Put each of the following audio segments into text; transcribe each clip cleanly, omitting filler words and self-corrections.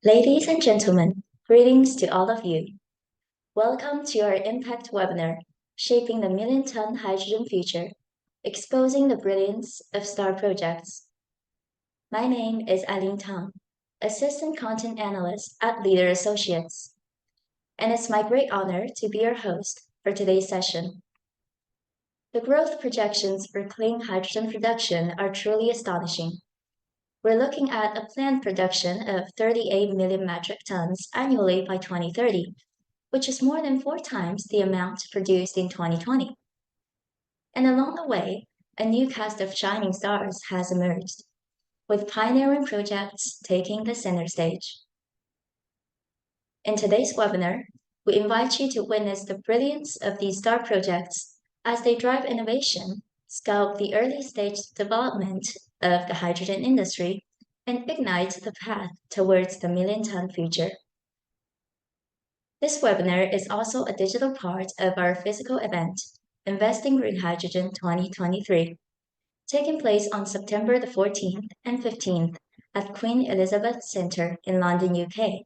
Ladies and gentlemen, greetings to all of you. Welcome to our Impact webinar, Shaping the Million-Ton Hydrogen Future, Exposing the Brilliance of Star Projects. My name is Eileen Tang, Assistant Content Analyst at Leader Associates, and it's my great honor to be your host for today's session. The growth projections for clean hydrogen production are truly astonishing. We're looking at a planned production of 38 million metric tons annually by 2030, which is more than 4 times the amount produced in 2020. And along the way, a new cast of shining stars has emerged, with pioneering projects taking the center stage. In today's webinar, we invite you to witness the brilliance of these star projects as they drive innovation, sculpt the early stage development of the hydrogen industry, and ignite the path towards the million-ton future. This webinar is also a digital part of our physical event, Investing Green Hydrogen 2023, taking place on September the 14th and 15th at Queen Elizabeth Centre in London, UK.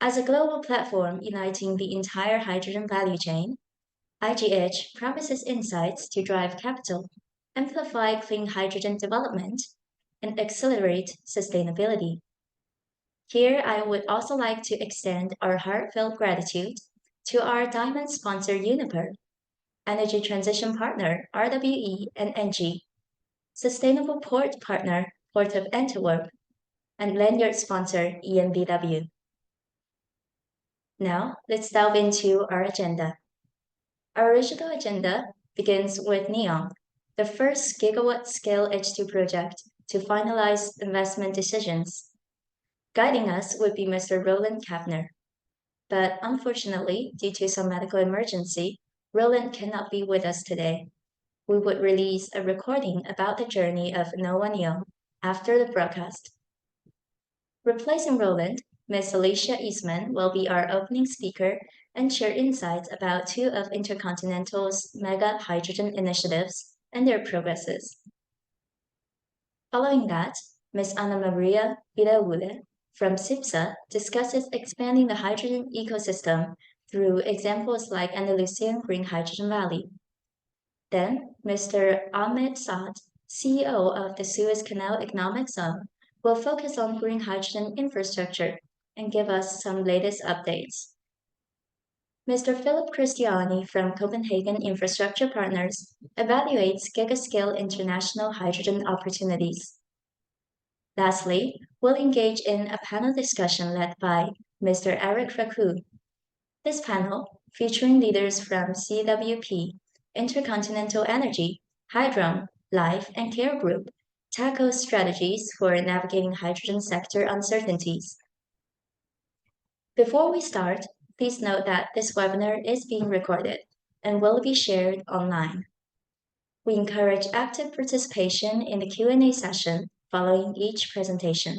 As a global platform uniting the entire hydrogen value chain, IGH promises insights to drive capital, amplify clean hydrogen development, and accelerate sustainability. Here, I would also like to extend our heartfelt gratitude to our diamond sponsor Uniper, Energy Transition Partner RWE and ENGIE, Sustainable Port Partner Port of Antwerp, and lanyard sponsor EnBW. Now, let's delve into our agenda. Our original agenda begins with NEOM, the first gigawatt-scale H2 project to finalize investment decisions. Guiding us would be Mr. Roland Kavner. But unfortunately, due to some medical emergency, Roland cannot be with us today. We would release a recording about the journey of NOAA NEOM after the broadcast. Replacing Roland, Ms. Alicia Eastman will be our opening speaker and share insights about 2 of InterContinental's mega hydrogen initiatives and their progresses. Following that, Ms. Ana Maria Vidaule from CIPSA discusses expanding the hydrogen ecosystem through examples like Andalusian Green Hydrogen Valley. Then, Mr. Ahmed Saad, CEO of the Suez Canal Economic Zone, will focus on green hydrogen infrastructure and give us some latest updates. Mr. Philip Christiani from Copenhagen Infrastructure Partners evaluates Giga-Scale international hydrogen opportunities. Lastly, we'll engage in a panel discussion led by Mr. Eric Raku. This panel, featuring leaders from CWP, InterContinental Energy, Hydron, Life, and Care Group, tackles strategies for navigating hydrogen sector uncertainties. Before we start, please note that this webinar is being recorded and will be shared online. We encourage active participation in the Q&A session following each presentation.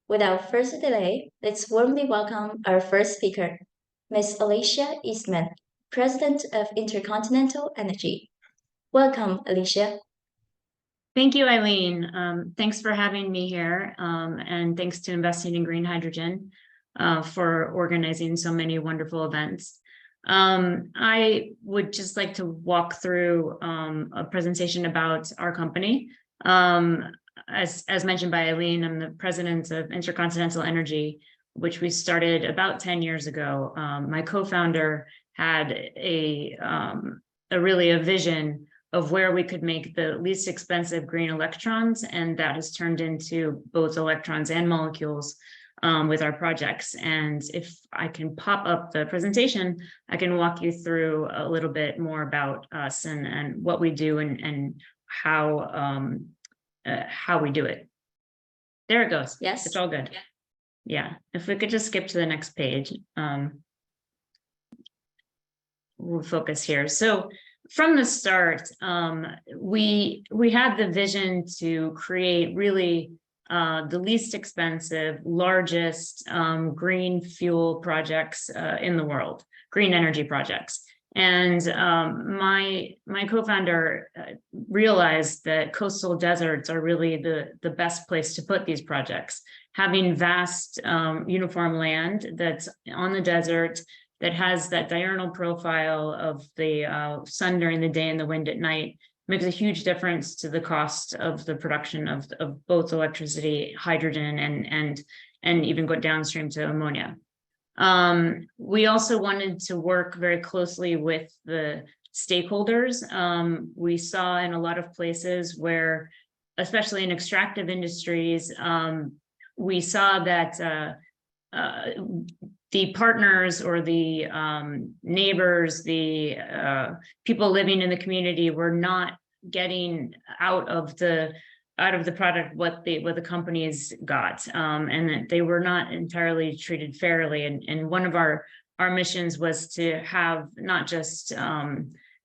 Without further delay, let's warmly welcome our first speaker, Ms. Alicia Eastman, President of InterContinental Energy. Welcome, Alicia. Thank you, Eileen. Thanks for having me here, and thanks to Investing in Green Hydrogen for organizing so many wonderful events. I would just like to walk through a presentation about our company. As mentioned by Eileen, I'm the president of InterContinental Energy, which we started about 10 years ago. My co-founder had a vision of where we could make the least expensive green electrons, and that has turned into both electrons and molecules with our projects. And if I can pop up the presentation, I can walk you through a little bit more about us and what we do and how we do it. There it goes. Yes. It's all good. Yeah. If we could just skip to the next page, we'll focus here. So from the start, we had the vision to create really the least expensive, largest green fuel projects in the world, green energy projects. And my co-founder realized that coastal deserts are really the best place to put these projects. Having vast uniform land that's on the desert, that has that diurnal profile of the sun during the day and the wind at night, makes a huge difference to the cost of the production of both electricity, hydrogen, and even go downstream to ammonia. We also wanted to work very closely with the stakeholders. We saw in a lot of places where, especially in extractive industries, we saw that the partners or the neighbors, the people living in the community were not getting out of the product what the companies got, and that they were not entirely treated fairly. And one of our missions was to have not just about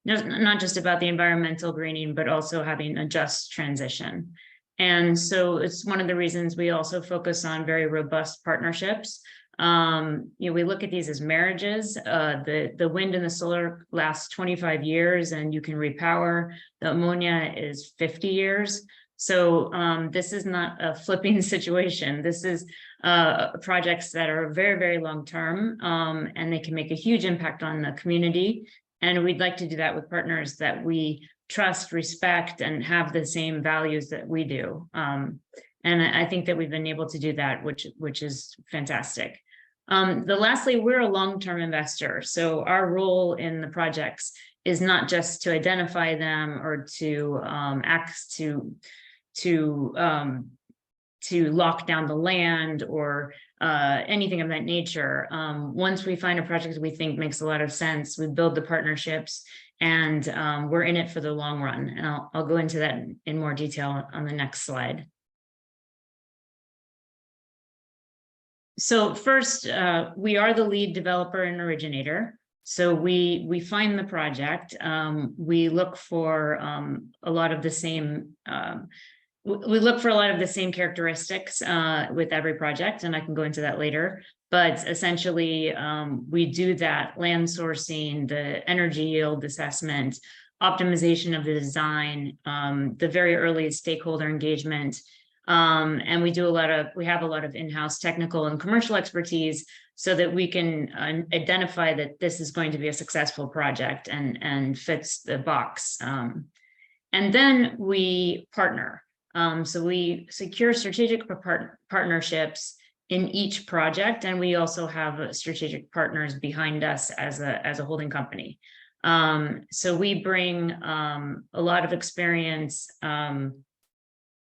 the environmental greening, but also having a just transition. And so it's one of the reasons we also focus on very robust partnerships. We look at these as marriages. The wind and the solar last 25 years, and you can repower. The ammonia is 50 years. So this is not a flipping situation. This is projects that are very, very long term, and they can make a huge impact on the community. And we'd like to do that with partners that we trust, respect, and have the same values that we do. And I think that we've been able to do that, which is fantastic. Lastly, we're a long-term investor. So our role in the projects is not just to identify them or to lock down the land or anything of that nature. Once we find a project we think makes a lot of sense, we build the partnerships, and we're in it for the long run. And I'll go into that in more detail on the next slide. So first, we are the lead developer and originator. So we find the project. We look for a lot of the same. We look for a lot of the same characteristics with every project, and I can go into that later. But essentially, we do that land sourcing, the energy yield assessment, optimization of the design, the very early stakeholder engagement. And we have a lot of in-house technical and commercial expertise so that we can identify that this is going to be a successful project and fits the box. And then we partner. So we secure strategic partnerships in each project, and we also have strategic partners behind us as a holding company. So we bring a lot of experience.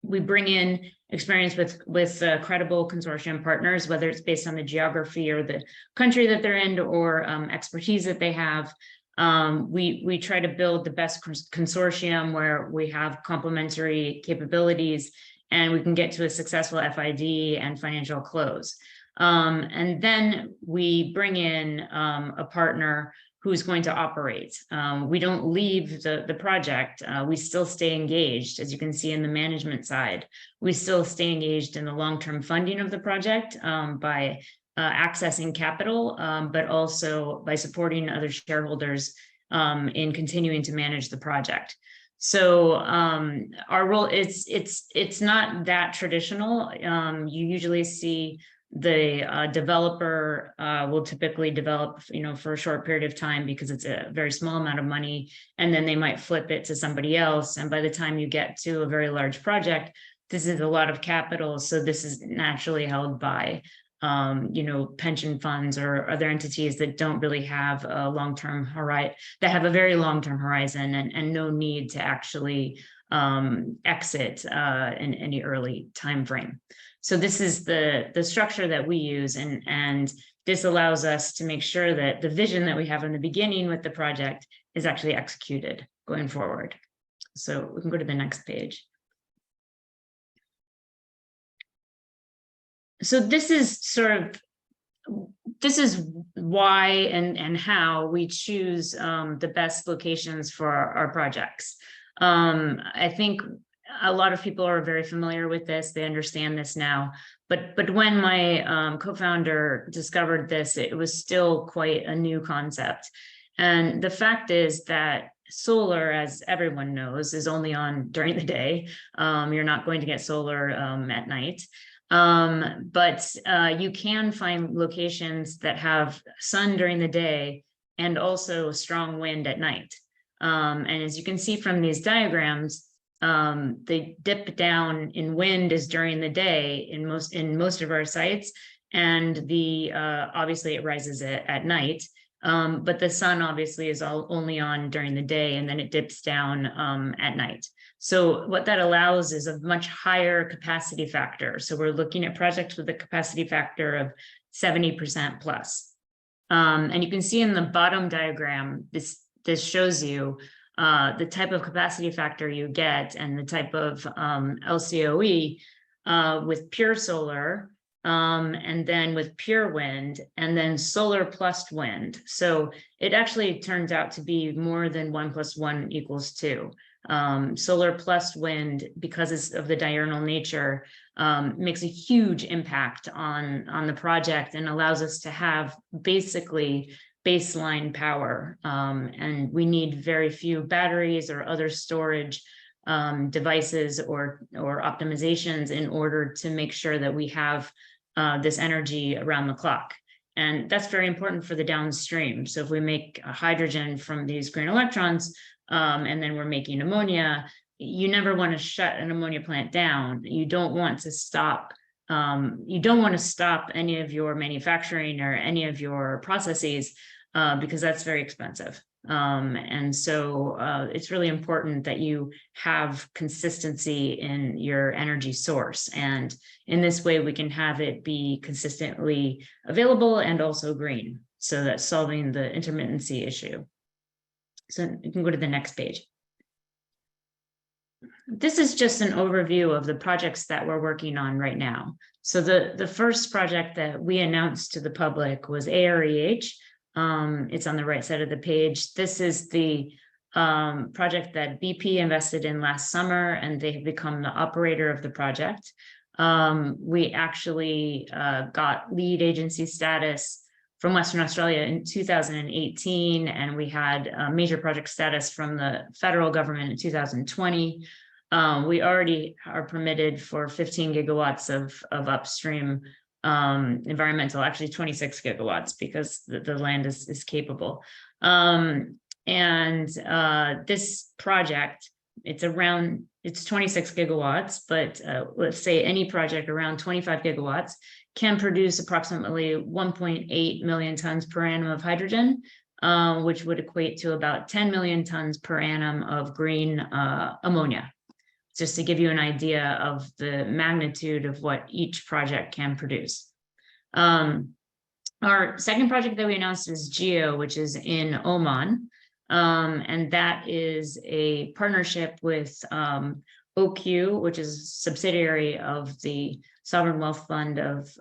We bring in experience with credible consortium partners, whether it's based on the geography or the country that they're in, or expertise that they have. We try to build the best consortium where we have complementary capabilities and we can get to a successful FID and financial close. And then we bring in a partner who's going to operate. We don't leave the project. We still stay engaged, as you can see in the management side. We still stay engaged in the long-term funding of the project by accessing capital, but also by supporting other shareholders in continuing to manage the project. So our role, it's not that traditional. You usually see the developer will typically develop, for a short period of time because it's a very small amount of money, and then they might flip it to somebody else. And by the time you get to a very large project, this is a lot of capital. So this is naturally held by pension funds or other entities that don't really have a long-term horizon, that have a very long-term horizon and no need to actually exit in any early time frame. So this is the structure that we use, and this allows us to make sure that the vision that we have in the beginning with the project is actually executed going forward. So we can go to the next page. So this is why and how we choose the best locations for our projects. I think a lot of people are very familiar with this. They understand this now. But when my co-founder discovered this, it was still quite a new concept. And the fact is that solar, as everyone knows, is only on during the day. You're not going to get solar at night. But you can find locations that have sun during the day and also strong wind at night. And as you can see from these diagrams, the dip down in wind is during the day in most of our sites, and the obviously it rises at night. But the sun obviously is only on during the day, and then it dips down at night. So what that allows is a much higher capacity factor. So we're looking at projects with a capacity factor of 70% plus. And you can see in the bottom diagram, this shows you the type of capacity factor you get and the type of LCOE with pure solar, and then with pure wind, and then solar plus wind. So it actually turns out to be more than 1 + 1 = 2. Solar plus wind, because of the diurnal nature, makes a huge impact on the project and allows us to have basically baseline power. And we need very few batteries or other storage devices or optimizations in order to make sure that we have this energy around the clock. And that's very important for the downstream. So if we make hydrogen from these green electrons, and then we're making ammonia, you never want to shut an ammonia plant down. You don't want to stop any of your manufacturing or any of your processes, because that's very expensive. And so it's really important that you have consistency in your energy source. And in this way, we can have it be consistently available and also green. So that's solving the intermittency issue. So you can go to the next page. This is just an overview of the projects that we're working on right now. So the first project that we announced to the public was AREH. It's on the right side of the page. This is the project that BP invested in last summer, and they have become the operator of the project. We actually got lead agency status from Western Australia in 2018, and we had major project status from the federal government in 2020. We already are permitted for 15 gigawatts of upstream environmental, actually 26 gigawatts, because the land is capable. This project, it's 26 gigawatts, but let's say any project around 25 gigawatts can produce approximately 1.8 million tons per annum of hydrogen, which would equate to about 10 million tons per annum of green ammonia, just to give you an idea of the magnitude of what each project can produce. Our second project that we announced is GEO, which is in Oman. And that is a partnership with OQ, which is a subsidiary of the Sovereign Wealth Fund of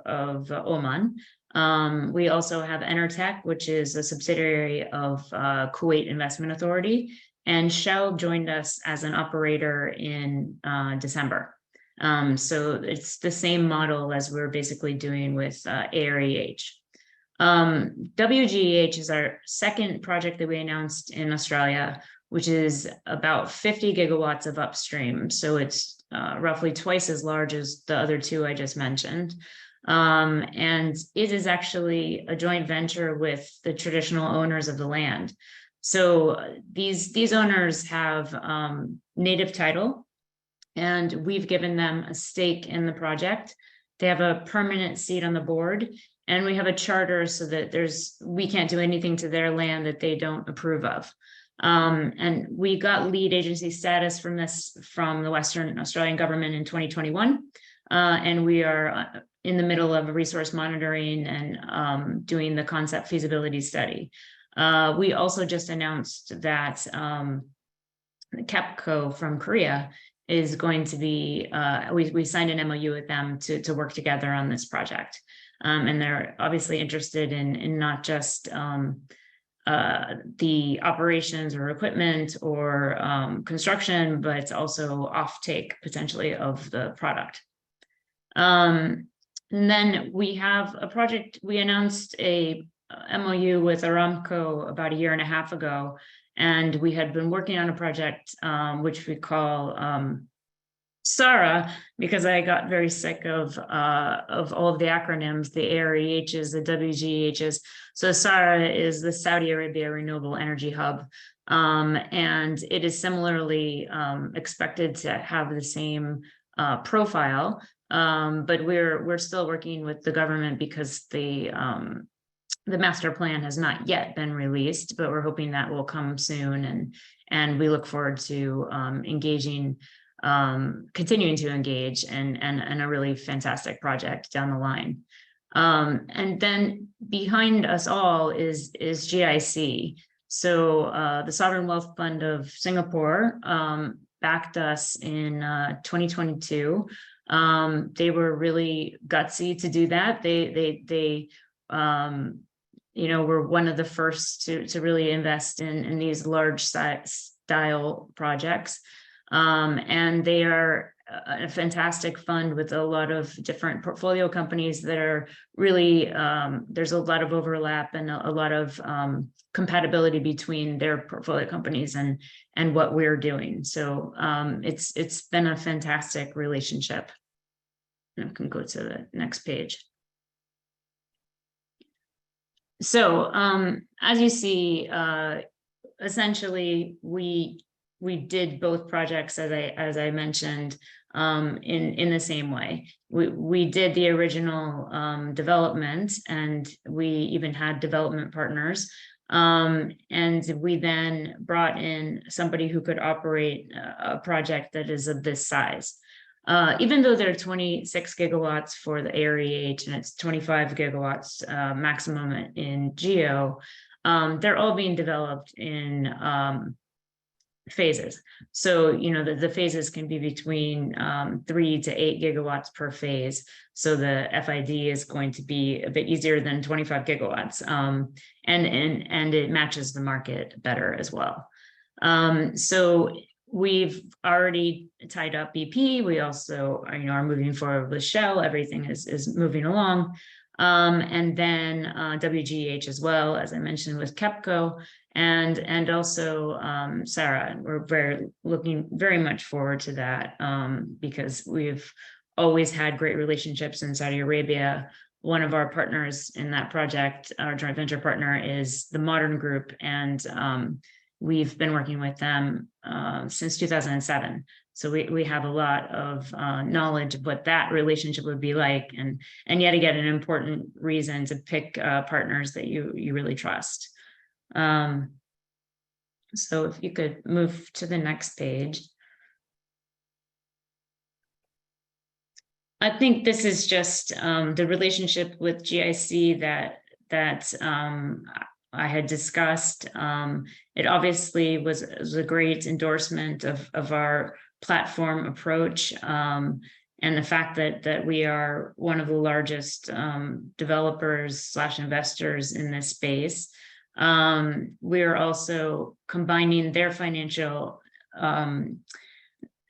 Oman. We also have Enertech, which is a subsidiary of Kuwait Investment Authority, and Shell joined us as an operator in December. So it's the same model as we're basically doing with AREH. WGEH is our second project that we announced in Australia, which is about 50 gigawatts of upstream. So it's roughly twice as large as the other two I just mentioned. And it is actually a joint venture with the traditional owners of the land. So these owners have native title, and we've given them a stake in the project. They have a permanent seat on the board, and we have a charter so that we can't do anything to their land that they don't approve of. And we got lead agency status from the Western Australian government in 2021. And we are in the middle of a resource monitoring and doing the concept feasibility study. We also just announced that Capco from Korea is going to be, we signed an MOU with them to work together on this project. And they're obviously interested in not just the operations or equipment or construction, but also offtake potentially of the product. And then we have a project, we announced a MOU with Aramco about a year and a half ago, and we had been working on a project which we call SARA, because I got very sick of all of the acronyms, the AREHs, the WGHs. So SARA is the Saudi Arabia Renewable Energy Hub, and it is similarly expected to have the same profile, but we're still working with the government because the master plan has not yet been released, but we're hoping that will come soon, and we look forward to engaging. Continuing to engage and a really fantastic project down the line. And then behind us all is GIC. So the Sovereign Wealth Fund of Singapore backed us in 2022. They were really gutsy to do that. They were one of the first to really invest in these large style projects. And they are a fantastic fund with a lot of different portfolio companies that are really, there's a lot of overlap and a lot of compatibility between their portfolio companies and what we're doing. So it's been a fantastic relationship. I can go to the next page. So as you see, essentially we did both projects, as I mentioned, in the same way. We did the original development, and we even had development partners. And we then brought in somebody who could operate a project that is of this size. Even though there are 26 gigawatts for the AREH and it's 25 gigawatts maximum in GEO, they're all being developed in phases. So, the phases can be between 3 to 8 gigawatts per phase. So the FID is going to be a bit easier than 25 gigawatts. And it matches the market better as well. So we've already tied up BP. We also are moving forward with Shell. Everything is moving along. And then WGH as well, as I mentioned, with KEPCO. And also Sarah, and we're looking very much forward to that because we've always had great relationships in Saudi Arabia. One of our partners in that project, our joint venture partner, is the Modern Group, and we've been working with them since 2007. So we have a lot of knowledge of what that relationship would be like, and yet again, an important reason to pick partners that you really trust. So if you could move to the next page. I think this is just the relationship with GIC that I had discussed. It obviously was a great endorsement of our platform approach, and the fact that we are one of the largest developers / investors in this space. We're also combining their financial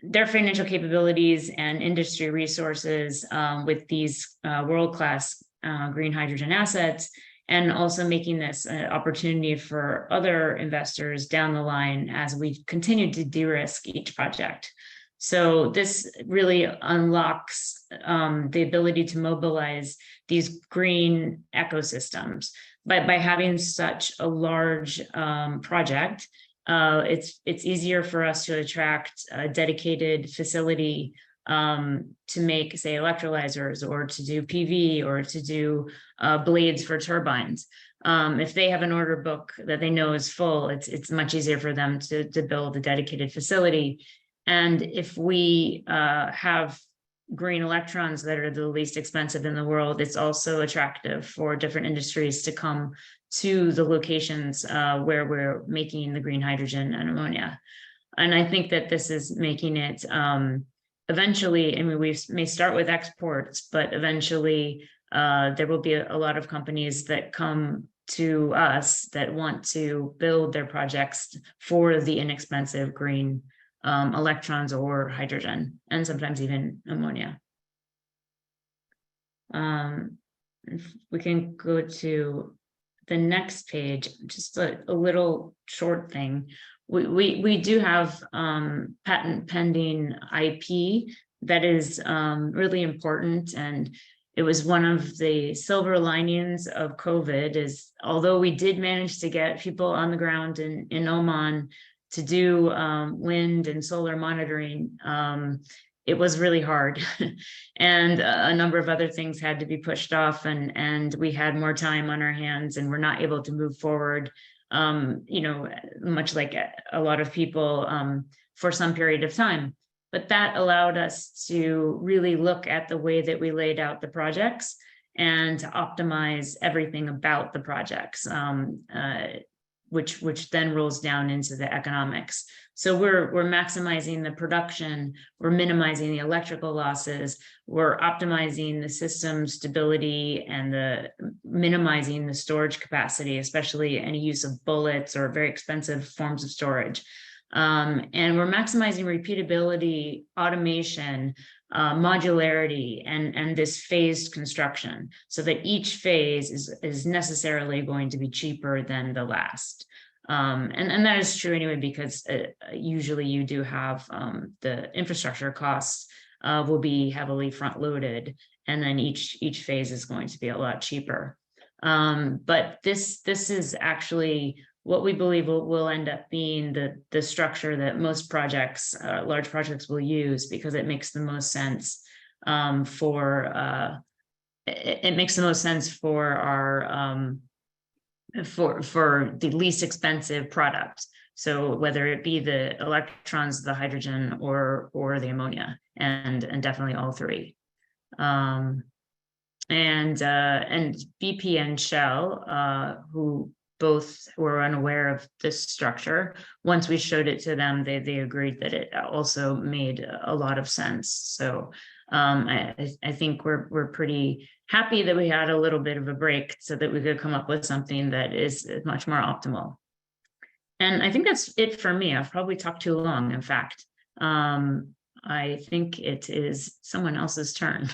capabilities and industry resources with these world-class green hydrogen assets, and also making this an opportunity for other investors down the line as we continue to de-risk each project. So this really unlocks the ability to mobilize these green ecosystems. By having such a large project, it's easier for us to attract a dedicated facility to make, say, electrolyzers, or to do PV, or to do blades for turbines. If they have an order book that they know is full, it's much easier for them to build a dedicated facility. And if we have green electrons that are the least expensive in the world, it's also attractive for different industries to come to the locations where we're making the green hydrogen and ammonia. And I think that this is making it eventually, we may start with exports, but eventually there will be a lot of companies that come to us that want to build their projects for the inexpensive green electrons or hydrogen, and sometimes even ammonia. If we can go to the next page, just a little short thing. We do have patent pending IP that is really important, and it was one of the silver linings of COVID is, although we did manage to get people on the ground in Oman to do wind and solar monitoring, it was really hard. And a number of other things had to be pushed off, and we had more time on our hands and we're not able to move forward, much like a lot of people for some period of time. But that allowed us to really look at the way that we laid out the projects and to optimize everything about the projects, which then rolls down into the economics. So we're maximizing the production, we're minimizing the electrical losses, we're optimizing the system stability and minimizing the storage capacity, especially any use of bullets or very expensive forms of storage. And we're maximizing repeatability, automation, modularity, and this phased construction, so that each phase is necessarily going to be cheaper than the last. And that is true anyway, because usually you do have the infrastructure costs will be heavily front loaded, and then each phase is going to be a lot cheaper. But this is actually what we believe will end up being the structure that most projects, large projects, will use, because it makes the most sense for our for the least expensive product. So whether it be the electrons, the hydrogen, or the ammonia, and definitely all three. And BP and Shell, who both were unaware of this structure, once we showed it to them, they agreed that it also made a lot of sense. So I think we're pretty happy that we had a little bit of a break so that we could come up with something that is much more optimal. And I think that's it for me. I've probably talked too long, in fact. I think it is someone else's turn.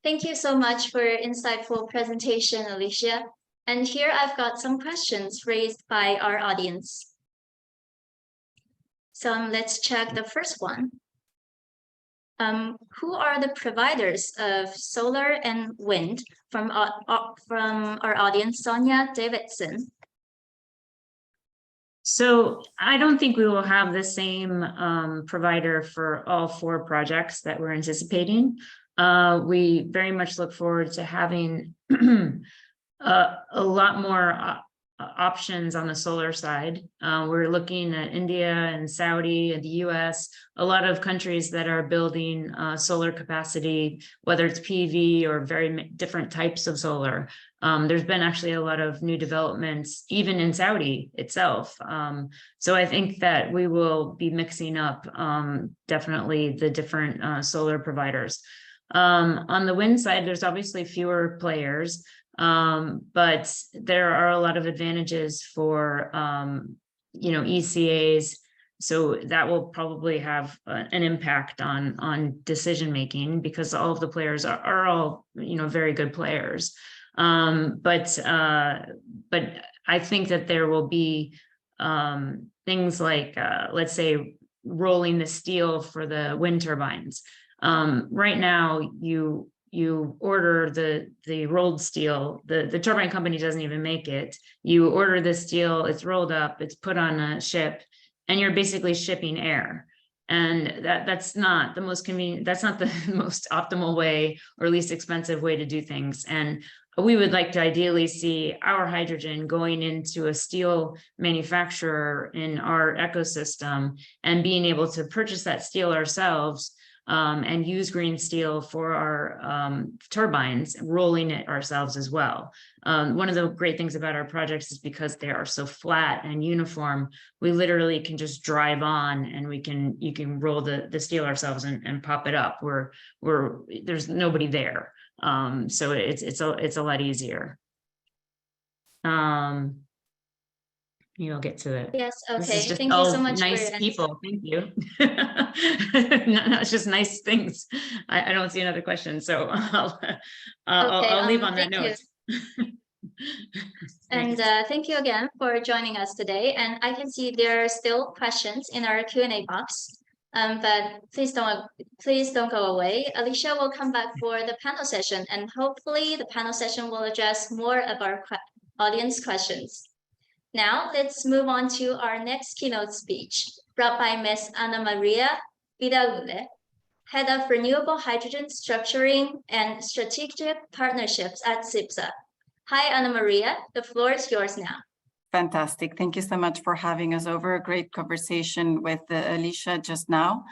Thank you so much for your insightful presentation, Alicia. And here I've got some questions raised by our audience. So let's check the first one. Who are the providers of solar and wind from our audience, Sonia Davidson? So I don't think we will have the same provider for all 4 projects that we're anticipating. We very much look forward to having a lot more options on the solar side. We're looking at India and Saudi and the US, a lot of countries that are building solar capacity, whether it's PV or very different types of solar. There's been actually a lot of new developments, even in Saudi itself. So I think that we will be mixing up definitely the different solar providers. On the wind side, there's obviously fewer players. But there are a lot of advantages for, ECAs. So that will probably have an impact on decision making, because all of the players are all, very good players. But I think that there will be things like, let's say, rolling the steel for the wind turbines. Right now, you order the rolled steel, the turbine company doesn't even make it. You order the steel, it's rolled up, it's put on a ship, and you're basically shipping air. And that's not the most convenient, that's not the most optimal way or least expensive way to do things. And we would like to ideally see our hydrogen going into a steel manufacturer in our ecosystem and being able to purchase that steel ourselves, and use green steel for our turbines, rolling it ourselves as well. One of the great things about our projects is because they are so flat and uniform, we literally can just drive on and you can roll the steel ourselves and pop it up. There's nobody there. So it's a lot easier. You'll get to it. Yes, okay. This is just Thank you so much nice for people. Thank you. No, it's just nice things. I don't see another question, so I'll leave on that note. And thank you again for joining us today. And I can see there are still questions in our Q&A box. But please don't go away. Alicia will come back for the panel session, and hopefully the panel session will address more of our audience questions. Now let's move on to our next keynote speech, brought by Ms. Ana Maria Vidalule, Head of Renewable Hydrogen Structuring and Strategic Partnerships at CIPSA. Hi, Ana Maria, the floor is yours now. Fantastic. Thank you so much for having us over. A great conversation with Alicia just now.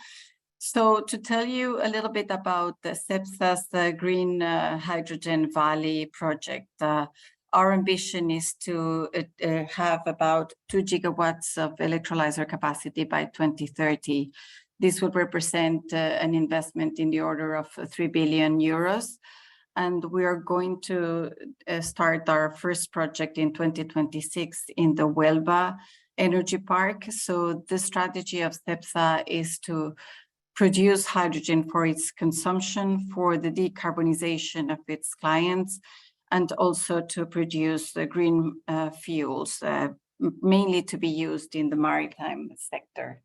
So to tell you a little bit about the CIPSA's Green Hydrogen Valley project, our ambition is to have about 2 gigawatts of electrolyzer capacity by 2030. This would represent an investment in the order of 3 billion euros. And we are going to start our first project in 2026 in the Huelva Energy Park. So the strategy of CIPSA is to produce hydrogen for its consumption, for the decarbonization of its clients, and also to produce green fuels, mainly to be used in the maritime sector.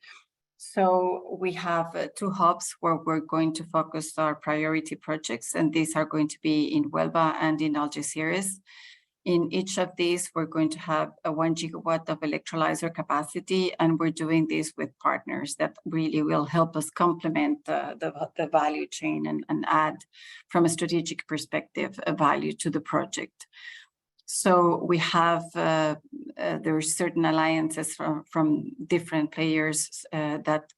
So we have 2 hubs where we're going to focus our priority projects, and these are going to be in Huelva and in Algeciras. In each of these, we're going to have a 1 gigawatt of electrolyzer capacity, and we're doing this with partners that really will help us complement the value chain and add, from a strategic perspective, a value to the project. So we have, there are certain alliances from different players that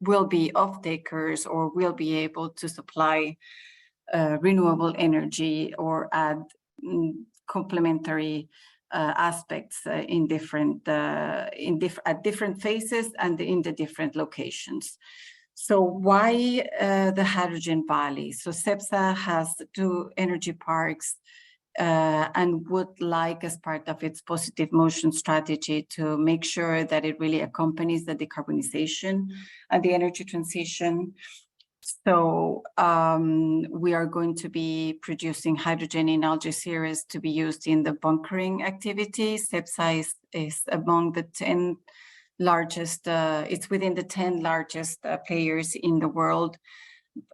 will be off-takers or will be able to supply renewable energy or add complementary aspects in at different phases and in the different locations. So why the Hydrogen Valley? So CIPSA has 2 energy parks and would like, as part of its positive motion strategy, to make sure that it really accompanies the decarbonization and the energy transition. So we are going to be producing hydrogen in Algeciras to be used in the bunkering activity. CIPSA is among the 10 largest, it's within the 10 largest players in the world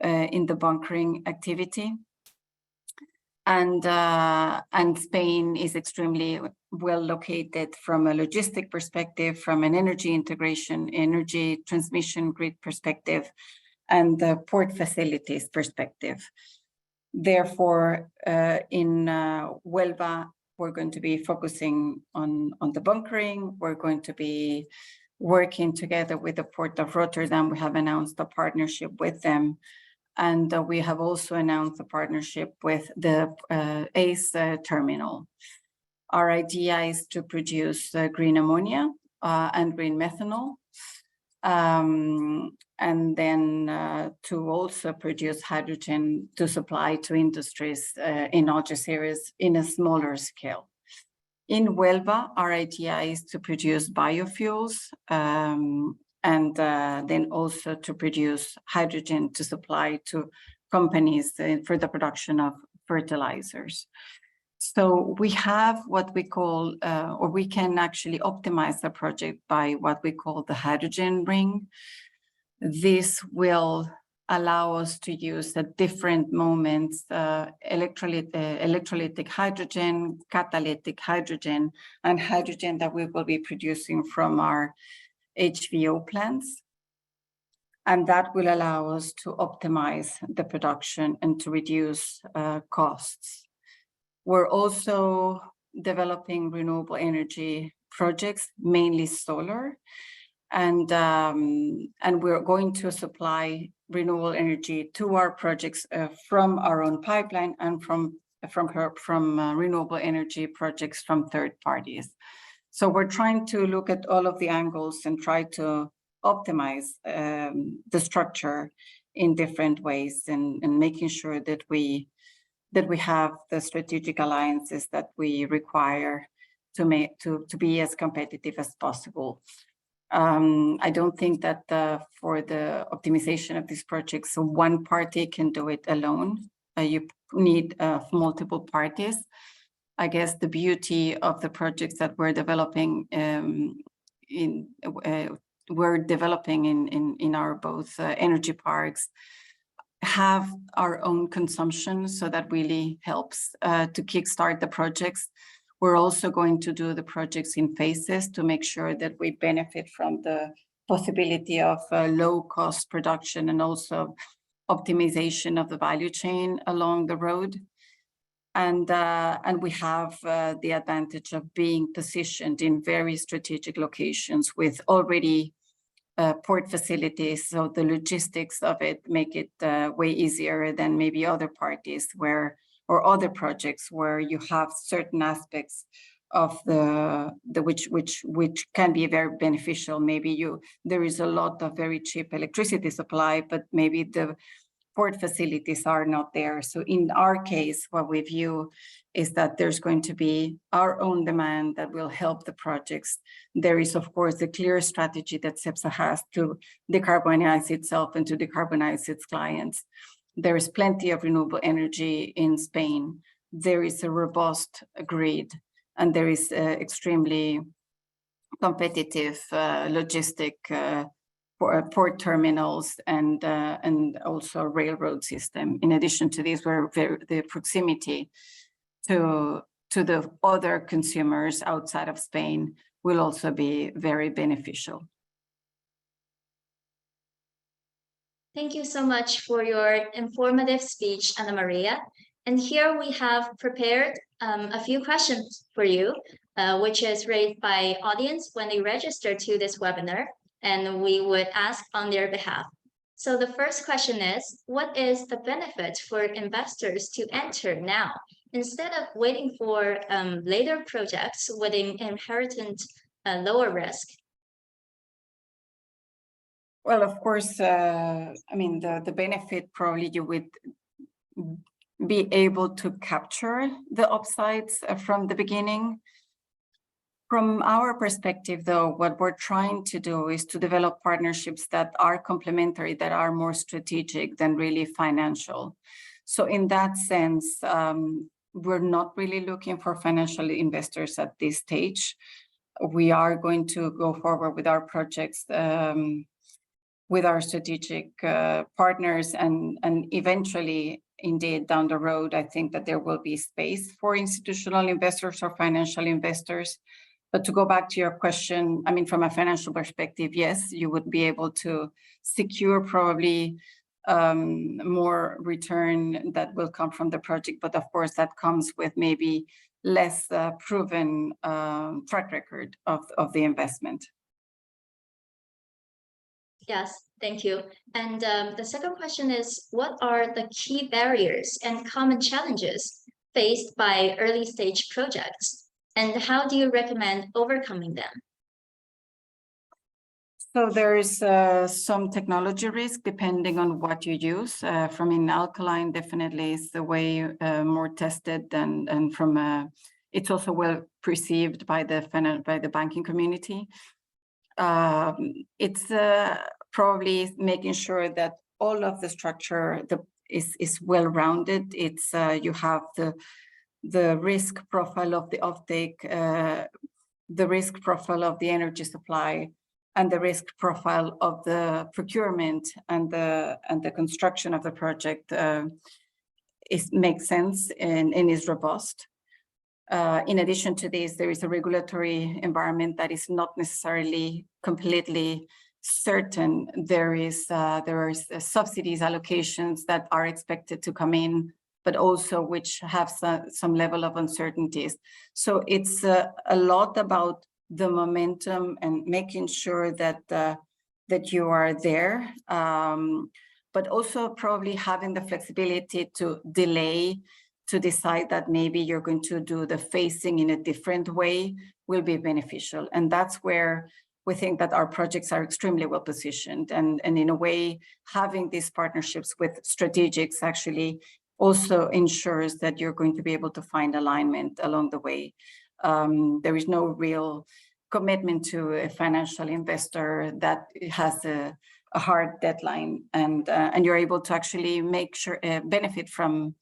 in the bunkering activity. And Spain is extremely well located from a logistic perspective, from an energy integration, energy transmission grid perspective, and the port facilities perspective. Therefore, in Huelva, we're going to be focusing on the bunkering. We're going to be working together with the Port of Rotterdam. We have announced a partnership with them. And we have also announced a partnership with the ACE terminal. Our idea is to produce green ammonia and green methanol, and then to also produce hydrogen to supply to industries in Algeciras in a smaller scale. In Huelva, our idea is to produce biofuels, and then also to produce hydrogen to supply to companies for the production of fertilizers. So we have what we call, or we can actually optimize the project by what we call the hydrogen ring. This will allow us to use at different moments electrolytic hydrogen, catalytic hydrogen, and hydrogen that we will be producing from our HVO plants. And that will allow us to optimize the production and to reduce costs. We're also developing renewable energy projects, mainly solar, and we're going to supply renewable energy to our projects from our own pipeline and from renewable energy projects from third parties. So we're trying to look at all of the angles and try to optimize the structure in different ways, and making sure that we have the strategic alliances that we require to be as competitive as possible. I don't think that for the optimization of these projects, so one party can do it alone. You need multiple parties. I guess, the beauty of the projects that we're developing in our both energy parks have our own consumption, so that really helps to kickstart the projects. We're also going to do the projects in phases to make sure that we benefit from the possibility of low-cost production and also optimization of the value chain along the road. And we have the advantage of being positioned in very strategic locations with already port facilities, so the logistics of it make it way easier than maybe other parties or other projects where you have certain aspects of which can be very beneficial. Maybe there is a lot of very cheap electricity supply, but maybe the port facilities are not there. So in our case, what we view is that there's going to be our own demand that will help the projects. There is, of course, a clear strategy that CEPSA has to decarbonize itself and to decarbonize its clients. There is plenty of renewable energy in Spain. There is a robust grid, and there is extremely competitive logistic port terminals and also railroad system. In addition to these, the proximity to the other consumers outside of Spain will also be very beneficial. Thank you so much for your informative speech, Ana Maria. And here we have prepared a few questions for you, which is raised by audience when they register to this webinar, and we would ask on their behalf. So the first question is, what is the benefit for investors to enter now instead of waiting for later projects with an inherent lower risk? Well, of course, I mean, the benefit probably you would be able to capture the upsides from the beginning. From our perspective, though, what we're trying to do is to develop partnerships that are complementary, that are more strategic than really financial. So in that sense, we're not really looking for financial investors at this stage. We are going to go forward with our projects with our strategic partners, and eventually, indeed, down the road, I think that there will be space for institutional investors or financial investors. But to go back to your question, I mean, from a financial perspective, yes, you would be able to secure probably more return that will come from the project. But of course, that comes with maybe less proven track record of the investment. Yes, thank you. And the second question is, what are the key barriers and common challenges faced by early stage projects? And how do you recommend overcoming them? So there is some technology risk depending on what you use. From in alkaline, definitely is the way more tested, and from it's also well perceived by the banking community. It's probably making sure that all of the structure is well rounded. It's you have the risk profile of the offtake, the risk profile of the energy supply, and the risk profile of the procurement and the construction of the project makes sense and is robust. In addition to this, there is a regulatory environment that is not necessarily completely certain. There are subsidies allocations that are expected to come in, but also which have some level of uncertainties. So it's a lot about the momentum and making sure that you are there, but also probably having the flexibility to delay, to decide that maybe you're going to do the phasing in a different way will be beneficial. And that's where we think that our projects are extremely well positioned. And in a way, having these partnerships with strategics actually also ensures that you're going to be able to find alignment along the way. There is no real commitment to a financial investor that has a hard deadline, and you're able to actually make sure benefit from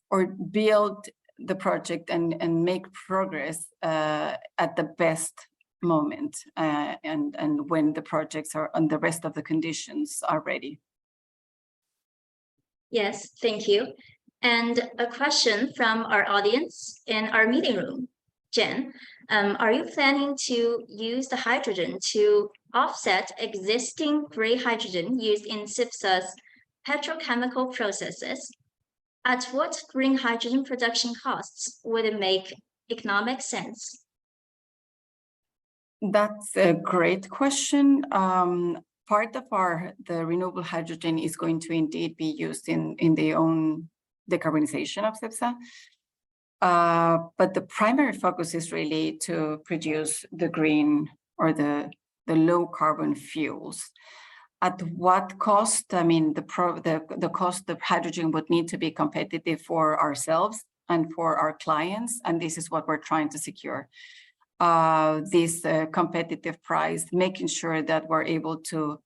or build the project and make progress at the best moment and when the projects are and the rest of the conditions are ready. Yes, thank you. And a question from our audience in our meeting room. Jen, are you planning to use the hydrogen to offset existing gray hydrogen used in SIPSA's petrochemical processes? At what green hydrogen production costs would it make economic sense? That's a great question. Part of the renewable hydrogen is going to indeed be used in the own decarbonization of SIPSA. But the primary focus is really to produce the green or the low carbon fuels. At what cost? I mean, the cost of hydrogen would need to be competitive for ourselves and for our clients, and this is what we're trying to secure. This competitive price, making sure that we're able to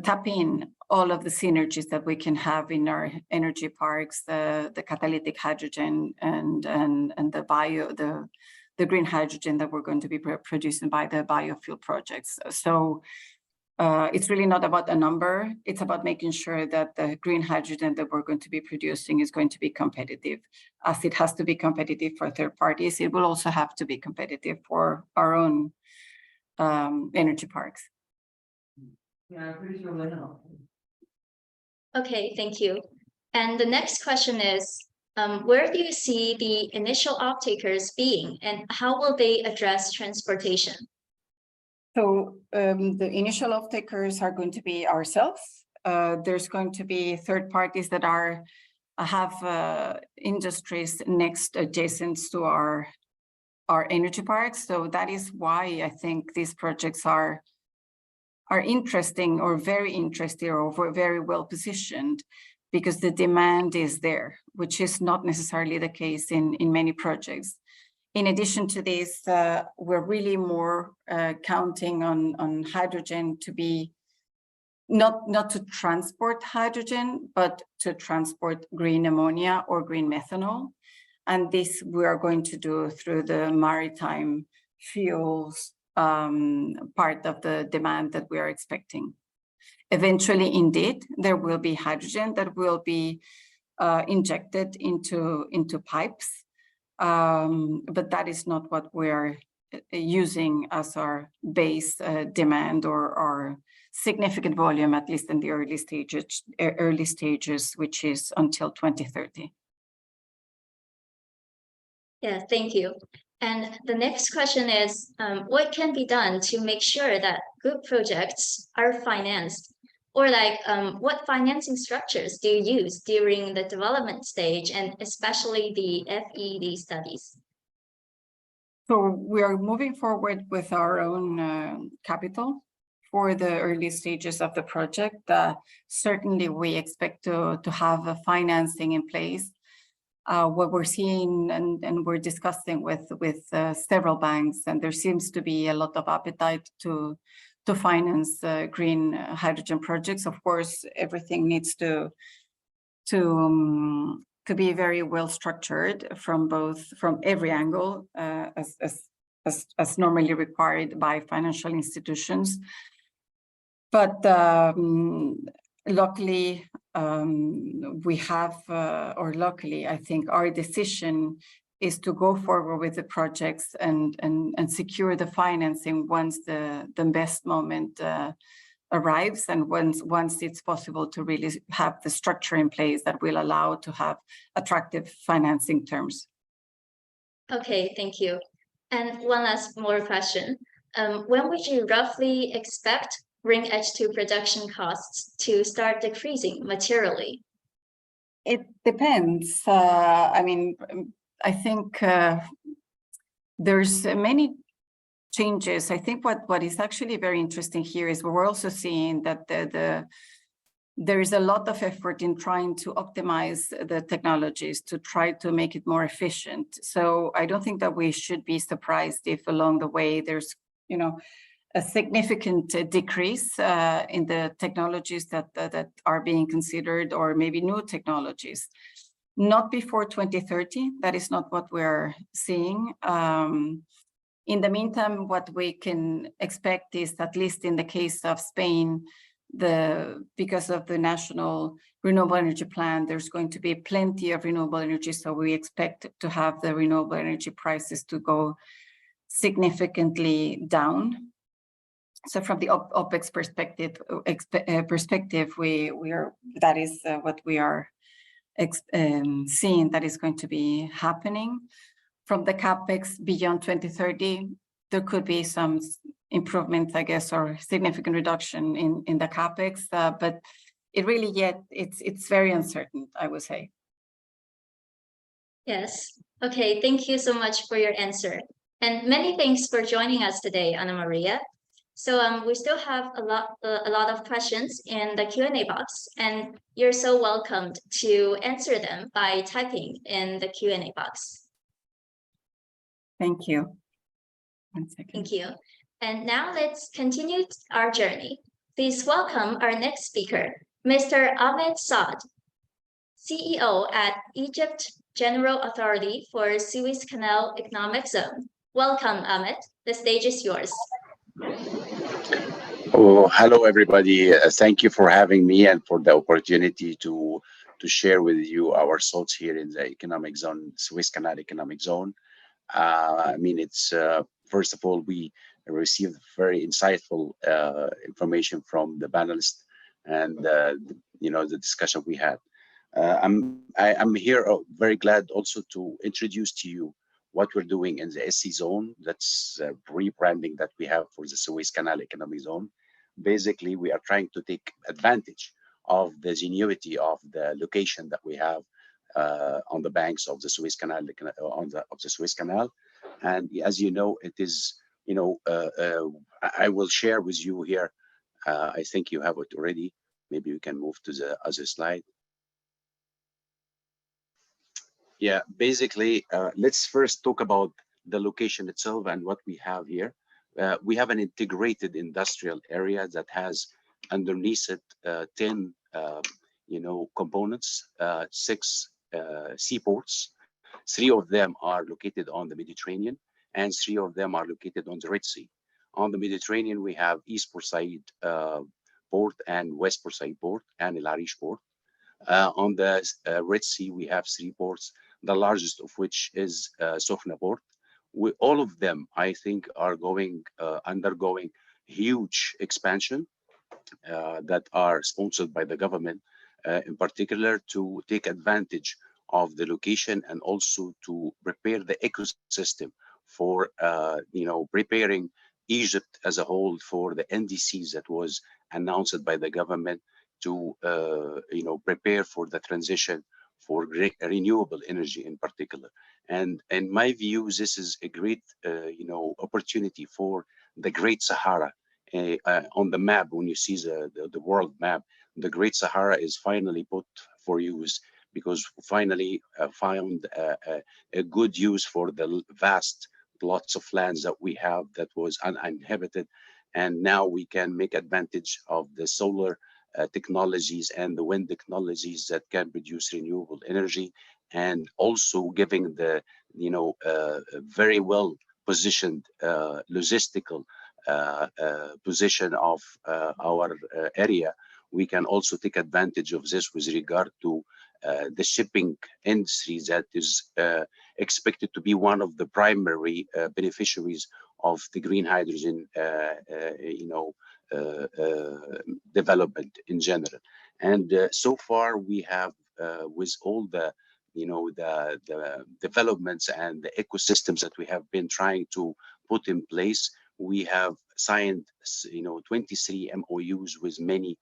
tap in all of the synergies that we can have in our energy parks, the catalytic hydrogen and the green hydrogen that we're going to be producing by the biofuel projects. So it's really not about a number. It's about making sure that the green hydrogen that we're going to be producing is going to be competitive. As it has to be competitive for third parties, it will also have to be competitive for our own energy parks. Yeah, I'm pretty sure they know. Okay, thank you. And the next question is, where do you see the initial off-takers being, and how will they address transportation? So the initial off-takers are going to be ourselves. There's going to be third parties that have industries next adjacent to our energy parks. So that is why I think these projects are interesting or very interesting or very well positioned, because the demand is there, which is not necessarily the case in many projects. In addition to this, we're really more counting on hydrogen to be not to transport hydrogen, but to transport green ammonia or green methanol. And this we are going to do through the maritime fuels part of the demand that we are expecting. Eventually, indeed, there will be hydrogen that will be injected into pipes. But that is not what we're using as our base demand or significant volume, at least in the early stages, which is until 2030. Yeah, thank you. And the next question is, what can be done to make sure that good projects are financed? Or like, what financing structures do you use during the development stage, and especially the FEED studies? So we are moving forward with our own capital for the early stages of the project. Certainly, we expect to have a financing in place. What we're seeing and we're discussing with several banks, and there seems to be a lot of appetite to finance green hydrogen projects. Of course, everything needs to be very well structured from every angle, as normally required by financial institutions. But luckily, we have, or luckily, I think our decision is to go forward with the projects and secure the financing once the best moment arrives, and once it's possible to really have the structure in place that will allow to have attractive financing terms. Okay, thank you. And one last more question. When would you roughly expect green H2 production costs to start decreasing materially? It depends. I mean, I think there's many changes. I think what is actually very interesting here is we're also seeing that there is a lot of effort in trying to optimize the technologies to try to make it more efficient. So I don't think that we should be surprised if along the way there's, a significant decrease in the technologies that are being considered, or maybe new technologies. not before 2030. That is not what we're seeing. In the meantime, what we can expect is, at least in the case of Spain, because of the national renewable energy plan, there's going to be plenty of renewable energy. So we expect to have the renewable energy prices to go significantly down. So from the OPEX perspective, that is what we are seeing that is going to be happening. From the CapEx beyond 2030, there could be some improvements, I guess, or significant reduction in the CapEx, but it really it's very uncertain, I would say. Yes. Okay. Thank you so much for your answer. And many thanks for joining us today, Ana Maria. So we still have a lot of questions in the Q&A box, and you're so welcomed to answer them by typing in the Q&A box. Thank you. 1 second. Thank you. And now let's continue our journey. Please welcome our next speaker, Mr. Ahmed Saad, CEO at Egypt General Authority for Suez Canal Economic Zone. Welcome, Ahmed. The stage is yours. Oh, hello, everybody. Thank you for having me and for the opportunity to share with you our thoughts here in the economic zone, Suez Canal Economic Zone. I mean, it's first of all, we received very insightful information from the panelists and the discussion we had. I'm here very glad also to introduce to you what we're doing in the SC zone. That's rebranding that we have for the Suez Canal Economic Zone. Basically, we are trying to take advantage of the genuity of the location that we have on the banks of the Suez Canal, of the Suez Canal. And as you know, it is, I will share with you here. I think you have it already. Maybe we can move to the other slide. Yeah, basically, let's first talk about the location itself and what we have here. We have an integrated industrial area that has underneath it 10, components, 6 seaports. 3 of them are located on the Mediterranean, and 3 of them are located on the Red Sea. On the Mediterranean, we have East Port Said Port and West Port Said Port and El Arish Port. On the Red Sea, we have 3 ports, the largest of which is Sofna Port. All of them, I think, are undergoing huge expansion that are sponsored by the government, in particular to take advantage of the location and also to prepare the ecosystem for, preparing Egypt as a whole for the NDCs that was announced by the government to, prepare for the transition for renewable energy in particular. And in my view, this is a great, opportunity for the Great Sahara. On the map, when you see the world map, the Great Sahara is finally put for use because finally found a good use for the vast plots of lands that we have that was uninhabited. And now we can make advantage of the solar technologies and the wind technologies that can produce renewable energy, and also giving the very well positioned logistical position of our area. We can also take advantage of this with regard to the shipping industry that is expected to be one of the primary beneficiaries of the green hydrogen development in general. And so far we have with all the the developments and the ecosystems that we have been trying to put in place, we have signed 23 MOUs with many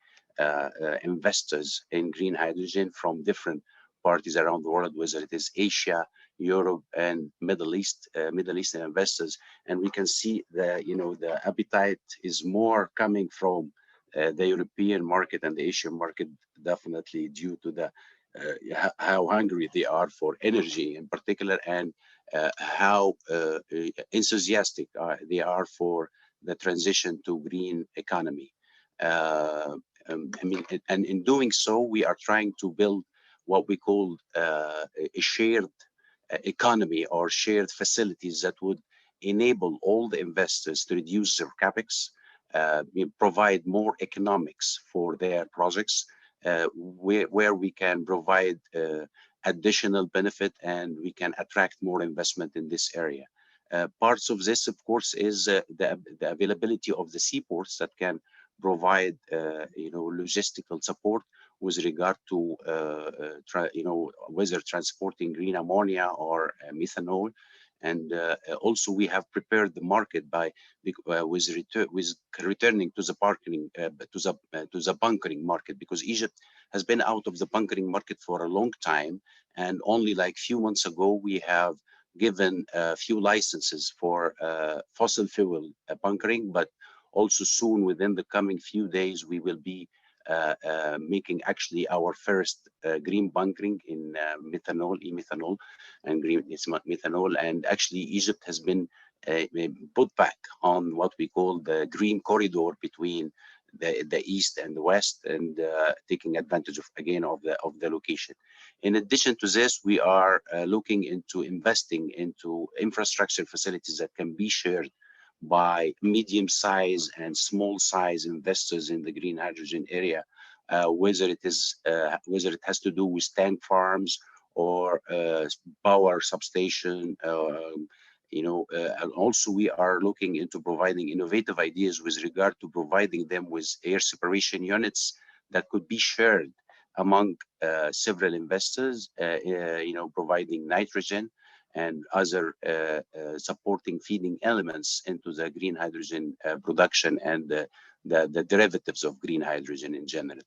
investors in green hydrogen from different parties around the world, whether it is Asia, Europe, and Middle Eastern investors. And we can see the appetite is more coming from the European market and the Asian market, definitely due to the how hungry they are for energy in particular, and how enthusiastic they are for the transition to green economy. I mean, and in doing so, we are trying to build what we call a shared economy or shared facilities that would enable all the investors to reduce their capex, provide more economics for their projects, where we can provide additional benefit and we can attract more investment in this area. Parts of this, of course, is the availability of the seaports that can provide, logistical support with regard to, whether transporting green ammonia or methanol. And also we have prepared the market by with returning to the bunkering market, because Egypt has been out of the bunkering market for a long time, and only like few months ago we have given a few licenses for fossil fuel bunkering, but also soon within the coming few days we will be making actually our first green bunkering in methanol, e-methanol, and green methanol. And actually Egypt has been put back on what we call the green corridor between the east and the west, and taking advantage of the location. In addition to this, we are looking into investing into infrastructure facilities that can be shared by medium-size and small-size investors in the green hydrogen area, whether it has to do with tank farms or power substation. And also we are looking into providing innovative ideas with regard to providing them with air separation units that could be shared among several investors, providing nitrogen and other supporting feeding elements into the green hydrogen production and the derivatives of green hydrogen in general.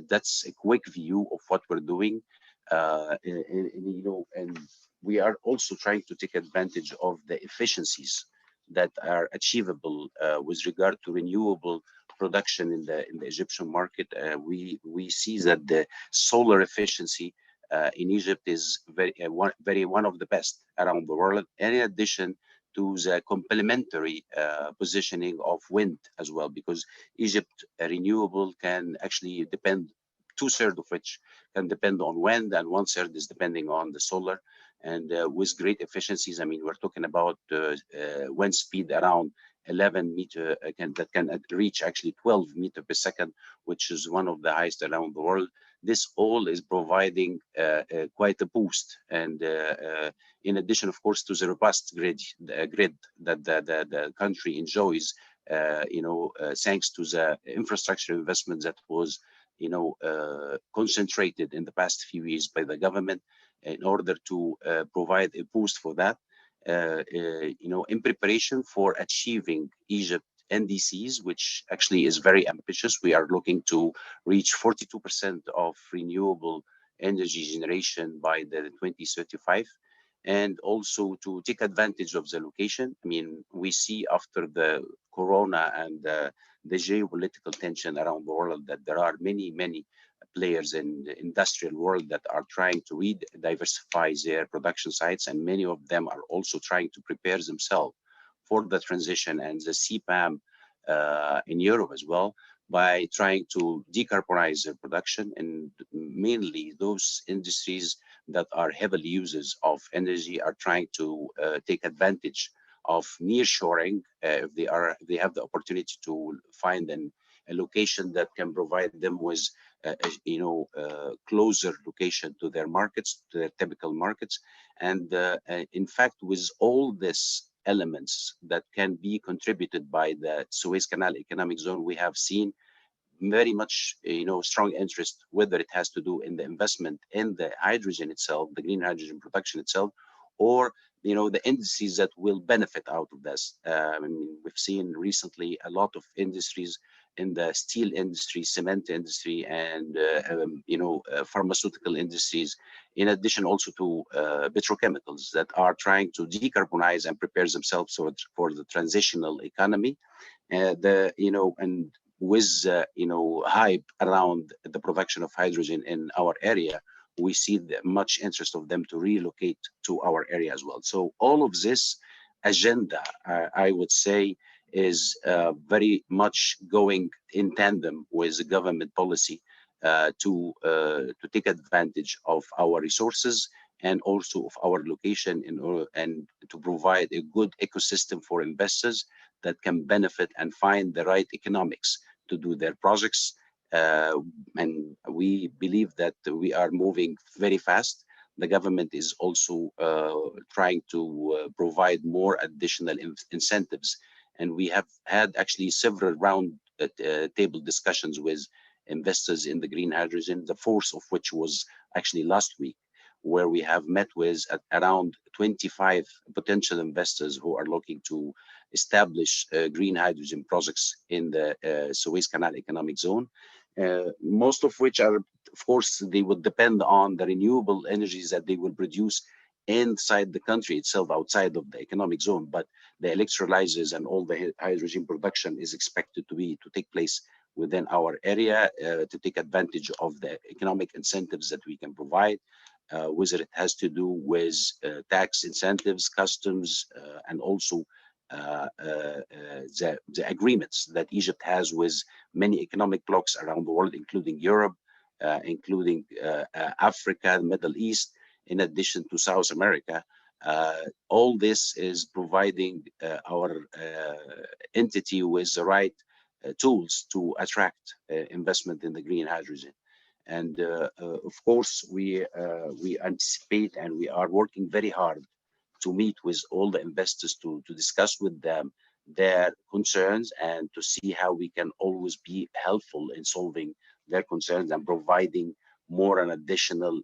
That's a quick view of what we're doing. And we are also trying to take advantage of the efficiencies that are achievable with regard to renewable production in the Egyptian market. We see that the solar efficiency in Egypt is one of the best around the world, and in addition to the complementary positioning of wind as well, because Egypt renewable can actually depend, 2/3 of which can depend on wind and 1/3 is depending on the solar. And with great efficiencies, I mean, we're talking about wind speed around 11 meter, that can reach actually 12 meter per second, which is one of the highest around the world. This all is providing quite a boost. And in addition, of course, to the robust grid that the country enjoys, thanks to the infrastructure investment that was, concentrated in the past few years by the government in order to provide a boost for that. In preparation for achieving Egypt NDCs, which actually is very ambitious. We are looking to reach 42% of renewable energy generation by the 2035, and also to take advantage of the location. I mean, we see after the corona and the geopolitical tension around the world that there are many players in the industrial world that are trying to diversify their production sites, and many of them are also trying to prepare themselves for the transition and the CPAM in Europe as well, by trying to decarbonize their production. And mainly those industries that are heavily users of energy are trying to take advantage of nearshoring if they have the opportunity to find a location that can provide them with closer location to their markets, to their typical markets. And in fact, with all these elements that can be contributed by the Suez Canal Economic Zone, we have seen very much strong interest, whether it has to do in the investment in the hydrogen itself, the green hydrogen production itself, or the industries that will benefit out of this. We've seen recently a lot of industries in the steel industry, cement industry, and pharmaceutical industries, in addition also to petrochemicals that are trying to decarbonize and prepare themselves for the transitional economy. And with hype around the production of hydrogen in our area, we see much interest of them to relocate to our area as well. So all of this agenda, I would say, is very much going in tandem with the government policy to take advantage of our resources and also of our location and to provide a good ecosystem for investors that can benefit and find the right economics to do their projects. And we believe that we are moving very fast. The government is also trying to provide more additional incentives. And we have had actually several round table discussions with investors in the green hydrogen, the fourth of which was actually last week, where we have met with around 25 potential investors who are looking to establish green hydrogen projects in the Suez Canal economic zone, most of which are, of course, they would depend on the renewable energies that they will produce inside the country itself, outside of the economic zone. But the electrolyzers and all the hydrogen production is expected to take place within our area to take advantage of the economic incentives that we can provide. Whether it has to do with tax incentives, customs, and also the agreements that Egypt has with many economic blocs around the world, including Europe, including Africa, the Middle East, in addition to South America. All this is providing our entity with the right tools to attract investment in the green hydrogen. And of course, we anticipate and we are working very hard to meet with all the investors to discuss with them their concerns and to see how we can always be helpful in solving their concerns and providing more and additional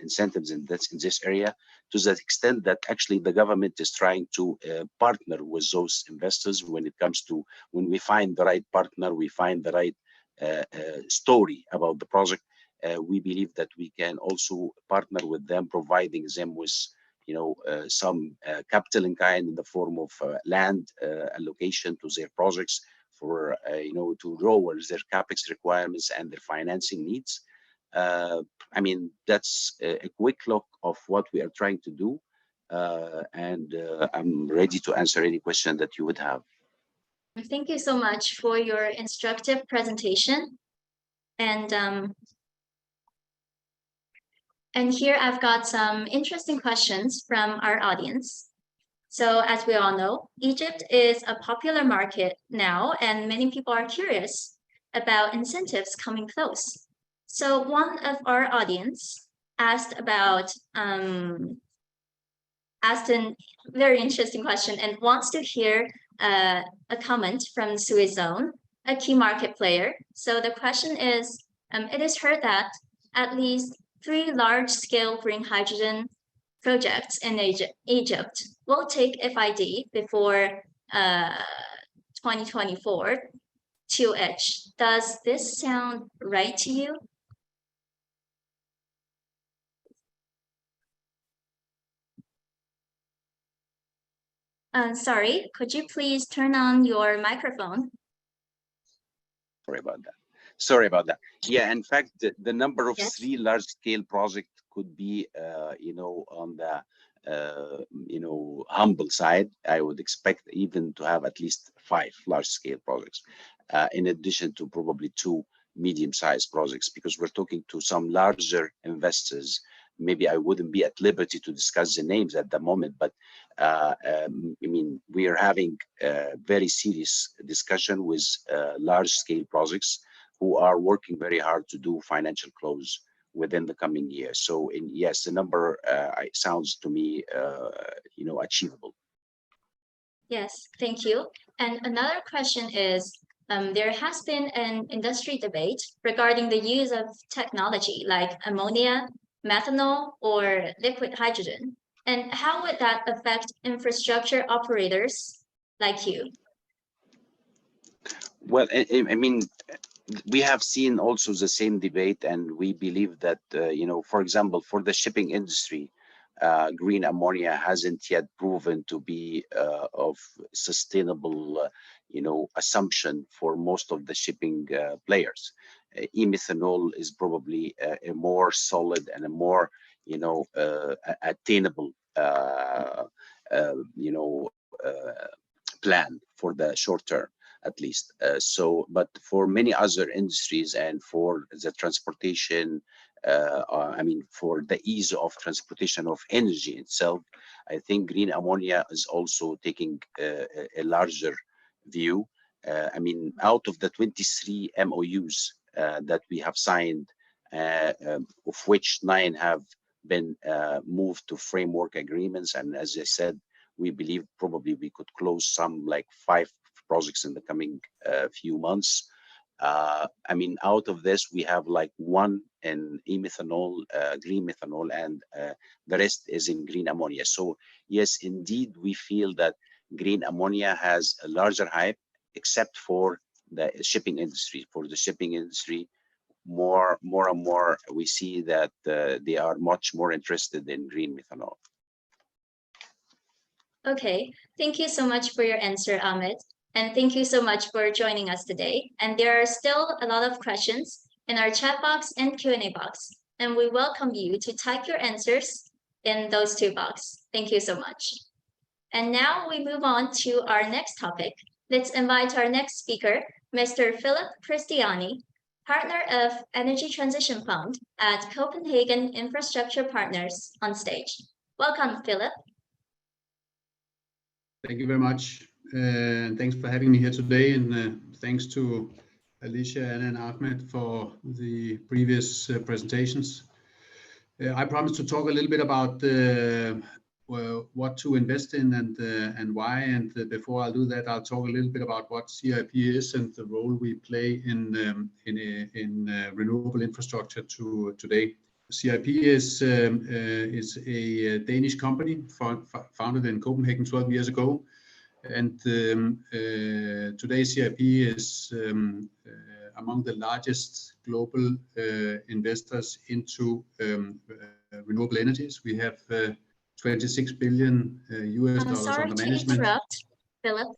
incentives in this area, to the extent that actually the government is trying to partner with those investors when it comes to, when we find the right partner, we find the right story about the project, we believe that we can also partner with them, providing them with some capital in kind in the form of land allocation to their projects for to lower their capex requirements and their financing needs. I mean, that's a quick look of what we are trying to do, and I'm ready to answer any question that you would have. Thank you so much for your instructive presentation. And here I've got some interesting questions from our audience. So as we all know, Egypt is a popular market now, and many people are curious about incentives coming close. So one of our audience asked a very interesting question and wants to hear a comment from Suez Zone, a key market player. So the question is, it is heard that at least 3 large-scale green hydrogen projects in Egypt will take FID before 2024 2H. Does this sound right to you? Sorry, could you please turn on your microphone? Sorry about that. Yeah, in fact, the number of Yes. 3 large-scale projects could be, on the, humble side. I would expect even to have at least 5 large-scale projects, in addition to probably 2 medium-sized projects, because we're talking to some larger investors. Maybe I wouldn't be at liberty to discuss the names at the moment, but I mean, we are having a very serious discussion with large-scale projects who are working very hard to do financial close within the coming year. So, yes, the number sounds to me, achievable. Yes, thank you. And another question is, there has been an industry debate regarding the use of technology like ammonia, methanol, or liquid hydrogen. And how would that affect infrastructure operators like you? Well, I mean, we have seen also the same debate, and we believe that, for example, for the shipping industry, green ammonia hasn't yet proven to be of sustainable, assumption for most of the shipping players. E-methanol is probably a more solid and a more, attainable, plan for the short term. at least. But for many other industries and for the transportation, I mean, for the ease of transportation of energy itself, I think green ammonia is also taking a larger view. I mean, out of the 23 MOUs that we have signed, of which 9 have been moved to framework agreements. And as I said, we believe probably we could close some like 5 projects in the coming few months. I mean, out of this, we have like 1 in e-methanol, green methanol, and the rest is in green ammonia. So yes, indeed, we feel that green ammonia has a larger hype, except for the shipping industry. For the shipping industry, more and more, we see that they are much more interested in green methanol. Okay, thank you so much for your answer, Ahmed. And thank you so much for joining us today. And there are still a lot of questions in our chat box and Q&A box. And we welcome you to type your answers in those 2 boxes. Thank you so much. And now we move on to our next topic. Let's invite our next speaker, Mr. Philip Christiani, partner of Energy Transition Fund at Copenhagen Infrastructure Partners, on stage. Welcome, Philip. Thank you very much. And thanks for having me here today. And thanks to Alicia and Ahmed for the previous presentations. I promised to talk a little bit about what to invest in and why. And before I'll do that, I'll talk a little bit about what CIP is and the role we play in renewable infrastructure today. CIP is a Danish company founded in Copenhagen 12 years ago, and today CIP is among the largest global investors into renewable energies. We have $26 billion US dollars under management. Sorry to interrupt, Philip.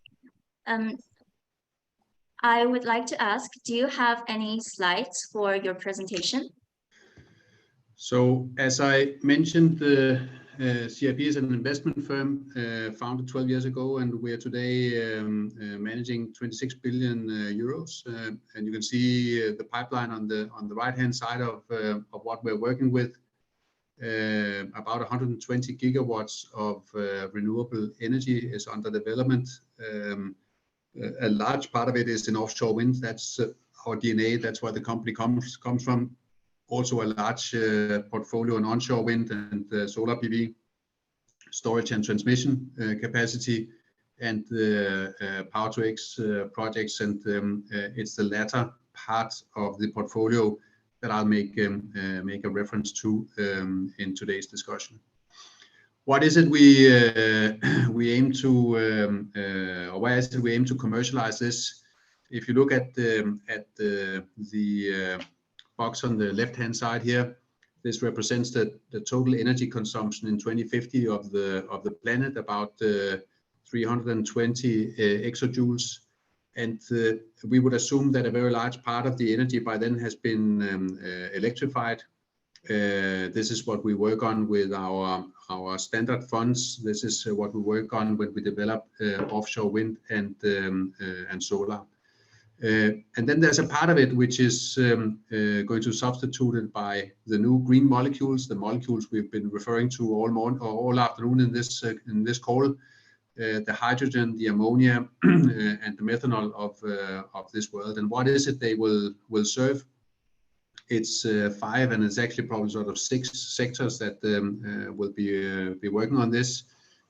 I would like to ask, do you have any slides for your presentation? So, as I mentioned, CIP is an investment firm founded 12 years ago, and we are today managing 26 billion euros. And you can see the pipeline on the right-hand side of what we're working with. About 120 gigawatts of renewable energy is under development. A large part of it is in offshore wind. That's our DNA. That's where the company comes from. Also a large portfolio in onshore wind and solar PV, storage and transmission capacity, and power to X projects. And it's the latter part of the portfolio that I'll make a reference to in today's discussion. What is it we aim to, or where is it we aim to commercialize this? If you look at the box on the left-hand side here, this represents the total energy consumption in 2050 of the planet, about 320 exajoules. And we would assume that a very large part of the energy by then has been electrified. This is what we work on with our standard funds. This is what we work on when we develop offshore wind and solar. And then there's a part of it which is going to substitute it by the new green molecules, the molecules we've been referring to all afternoon in this call, the hydrogen, the ammonia, and the methanol of this world. And what is it they will serve? It's 5, and it's actually probably sort of 6 sectors that will be working on this.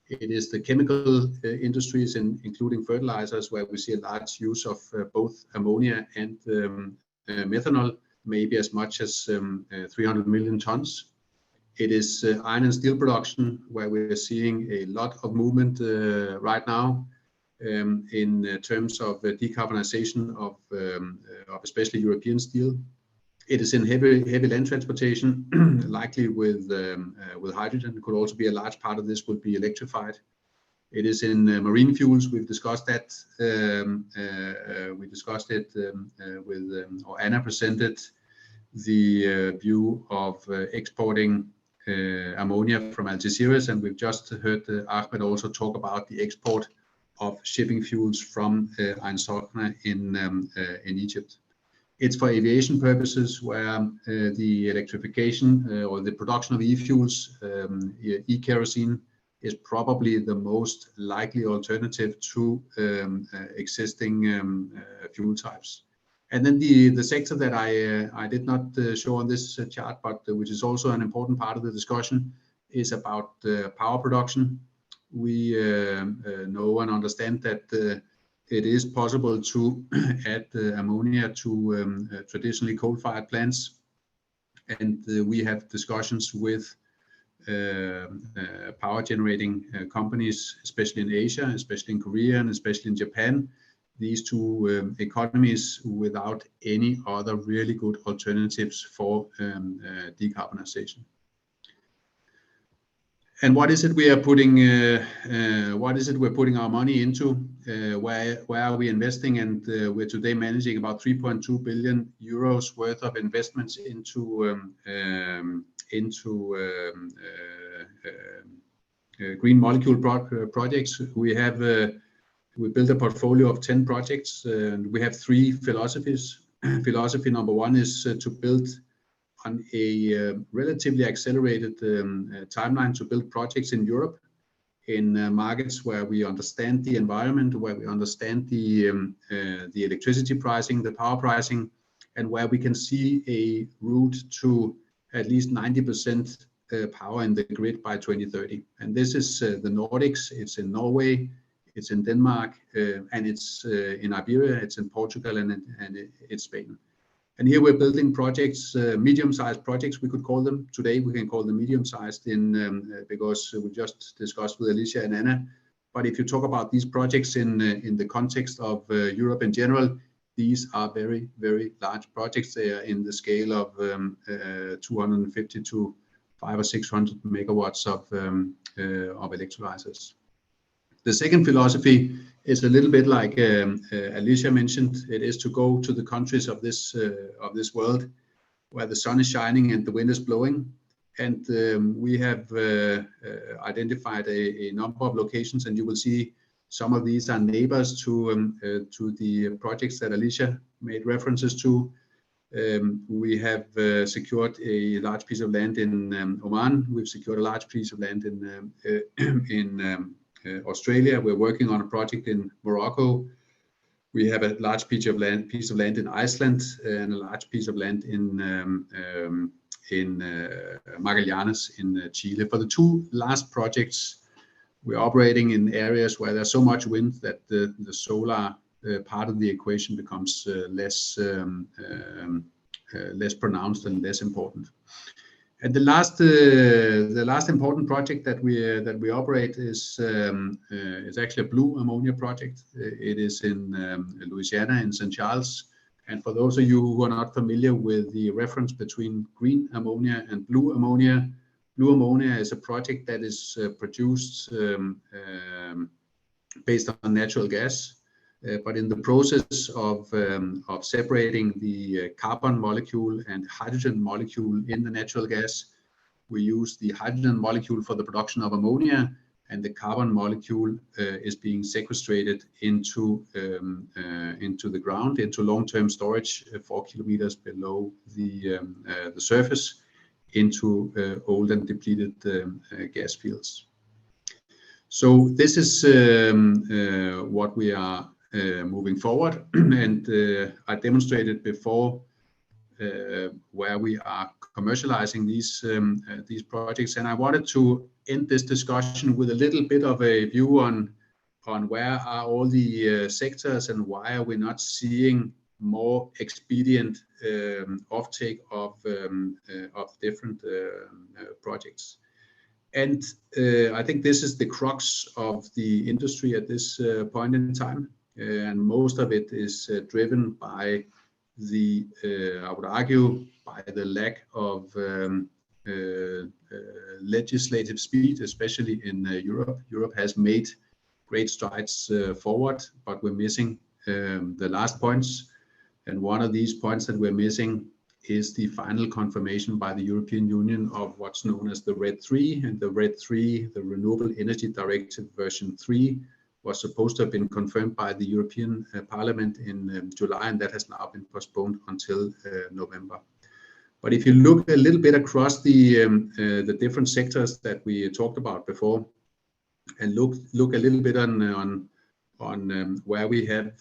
It is the chemical industries, including fertilizers, where we see a large use of both ammonia and methanol, maybe as much as 300 million tons. It is iron and steel production, where we're seeing a lot of movement right now in terms of decarbonization of especially European steel. It is in heavy land transportation, likely with hydrogen. It could also be a large part of this would be electrified. It is in marine fuels. We've discussed that. We discussed it with, or Anna presented the view of exporting ammonia from Algeciras, and we've just heard Ahmed also talk about the export of shipping fuels from Uncertainties in Egypt. It's for aviation purposes, where the electrification or the production of e-fuels, e-kerosene, is probably the most likely alternative to existing fuel types. And then the sector that I did not show on this chart, but which is also an important part of the discussion, is about power production. We know and understand that it is possible to add ammonia to traditionally coal-fired plants, and we have discussions with power generating companies, especially in Asia, especially in Korea, and especially in Japan. These two economies without any other really good alternatives for decarbonization. And what is it we are putting? What is it we're putting our money into? Where are we investing? And we're today managing about 3.2 billion euros worth of investments into green molecule projects. We built a portfolio of 10 projects, and we have 3 philosophies. Philosophy number 1 is to build on a relatively accelerated timeline to build projects in Europe, in markets where we understand the environment, where we understand the electricity pricing, the power pricing, and where we can see a route to at least 90% power in the grid by 2030. And this is the Nordics, it's in Norway, it's in Denmark, and it's in Iberia, it's in Portugal, and it's Spain. And here we're building projects, medium-sized projects, we could call them. Today we can call them medium-sized because we just discussed with Alicia and Anna. But if you talk about these projects in the context of Europe in general, these are very, very large projects. They are in the scale of 250 to 500 or 600 megawatts of electrolyzers. The second philosophy is a little bit like Alicia mentioned. It is to go to the countries of this world where the sun is shining and the wind is blowing. And we have identified a number of locations, and you will see some of these are neighbors to the projects that Alicia made references to. We have secured a large piece of land in Oman. We've secured a large piece of land in Australia. We're working on a project in Morocco. We have a large piece of land in Iceland, and a large piece of land in Magallanes in Chile. For the 2 last projects, we're operating in areas where there's so much wind that the solar part of the equation becomes less pronounced and less important. And the last important project that we operate is actually a blue ammonia project. It is in Louisiana, in St. Charles. And for those of you who are not familiar with the reference between green ammonia and blue ammonia is a project that is produced based on natural gas. But in the process of separating the carbon molecule and hydrogen molecule in the natural gas, we use the hydrogen molecule for the production of ammonia, and the carbon molecule is being sequestrated into the ground, into long-term storage 4 kilometers below the surface, into old and depleted gas fields. So this is what we are moving forward, and I demonstrated before where we are commercializing these projects, and I wanted to end this discussion with a little bit of a view on where are all the sectors, and why are we not seeing more expedient offtake of different projects. And I think this is the crux of the industry at this point in time. And most of it is driven by I would argue, by the lack of legislative speed, especially in Europe. Europe has made great strides forward, but we're missing the last points. And one of these points that we're missing is the final confirmation by the European Union of what's known as the RED III, and the RED III, the Renewable Energy Directive version 3, was supposed to have been confirmed by the European Parliament in July, and that has now been postponed until November. But if you look a little bit across the different sectors that we talked about before, and look a little bit on where we have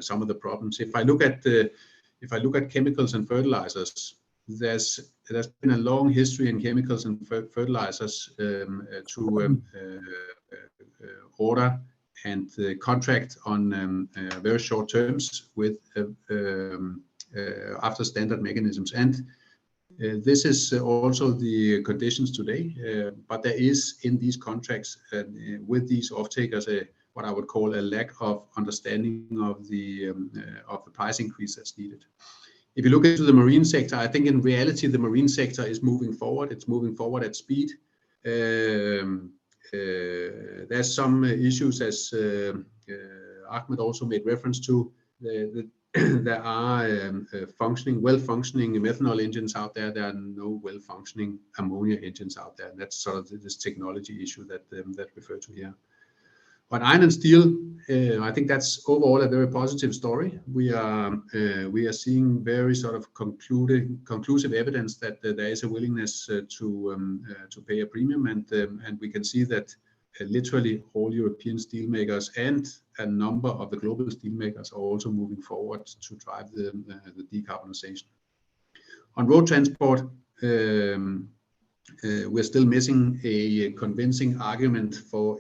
some of the problems. If I look at chemicals and fertilizers, there's been a long history in chemicals and fertilizers to order and contract on very short terms with after standard mechanisms, and this is also the conditions today. But there is in these contracts with these off-takers what I would call a lack of understanding of the price increase that's needed. If you look into the marine sector, I think in reality the marine sector is moving forward. It's moving forward at speed. There's some issues, as Ahmed also made reference to. There are well-functioning methanol engines out there. There are no well-functioning ammonia engines out there. And that's sort of this technology issue that referred to here. On iron and steel, I think that's overall a very positive story. We are seeing very sort of conclusive evidence that there is a willingness to pay a premium, and we can see that literally all European steelmakers and a number of the global steelmakers are also moving forward to drive the decarbonization. On road transport, we're still missing a convincing argument for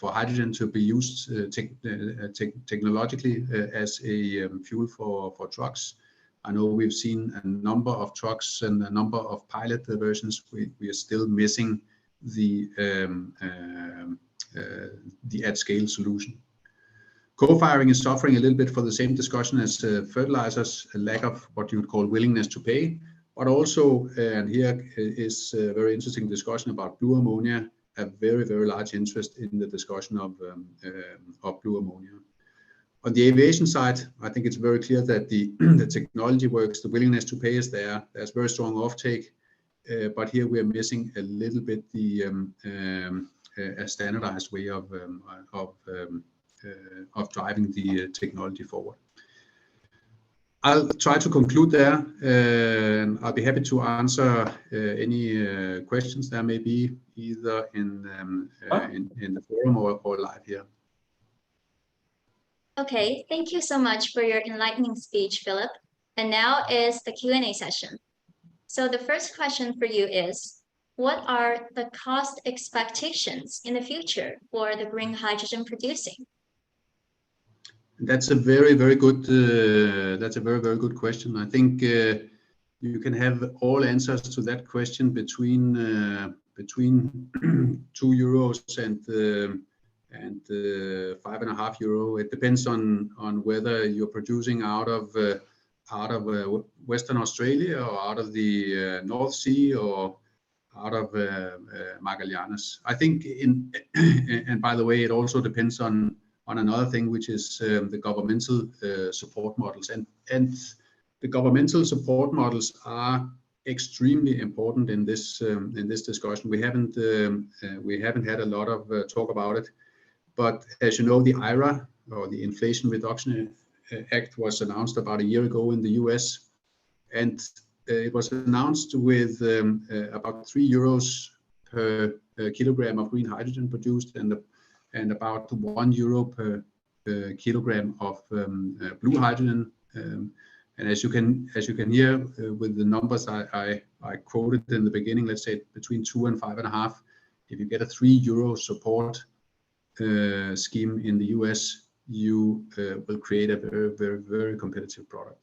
hydrogen to be used technologically as a fuel for trucks. I know we've seen a number of trucks and a number of pilot versions. We are still missing the at-scale solution. Co-firing is suffering a little bit for the same discussion as fertilizers, a lack of what you would call willingness to pay, but also, and here is a very interesting discussion about blue ammonia, a very, very large interest in the discussion of blue ammonia. On the aviation side, I think it's very clear that the technology works, the willingness to pay is there. There's very strong offtake, but here we are missing a little bit a standardized way of driving the technology forward. I'll try to conclude there. I'll be happy to answer any questions there may be, either in the forum or live here. Okay, thank you so much for your enlightening speech, Philip. And now is the Q&A session. So the first question for you is, what are the cost expectations in the future for the green hydrogen producing? That's a very, very good. That's a very, very good question. I think you can have all answers to that question between €2 and €5.5. It depends on whether you're producing out of Western Australia or out of the North Sea or out of Magallanes. I think and by the way, it also depends on another thing, which is the governmental support models, and the governmental support models are extremely important in this discussion. We haven't had a lot of talk about it, but as you know, the IRA, or the Inflation Reduction Act, was announced about a year ago in the US, and it was announced with about €3 per kilogram of green hydrogen produced, and about €1 per kilogram of blue hydrogen. And as you can hear with the numbers I quoted in the beginning, let's say between 2 and 5.5. If you get a €3 support scheme in the US, you will create a very, very, very competitive product.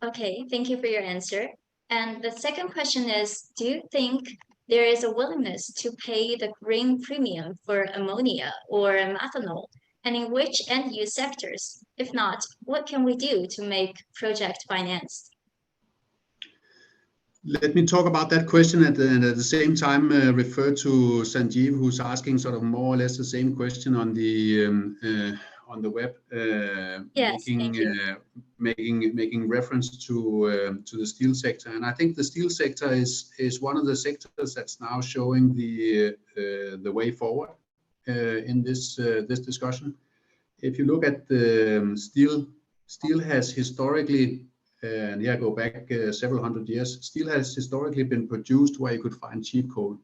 Okay, thank you for your answer. And the second question is, do you think there is a willingness to pay the green premium for ammonia or methanol, and in which end-use sectors? If not, what can we do to make project financed? Let me talk about that question and at the same time refer to Sanjeev, who's asking sort of more or less the same question on the web, yes, making reference to the steel sector, and I think the steel sector is one of the sectors that's now showing the way forward in this discussion. If you look at the steel has historically, and here I go back several hundred years, steel has historically been produced where you could find cheap coal.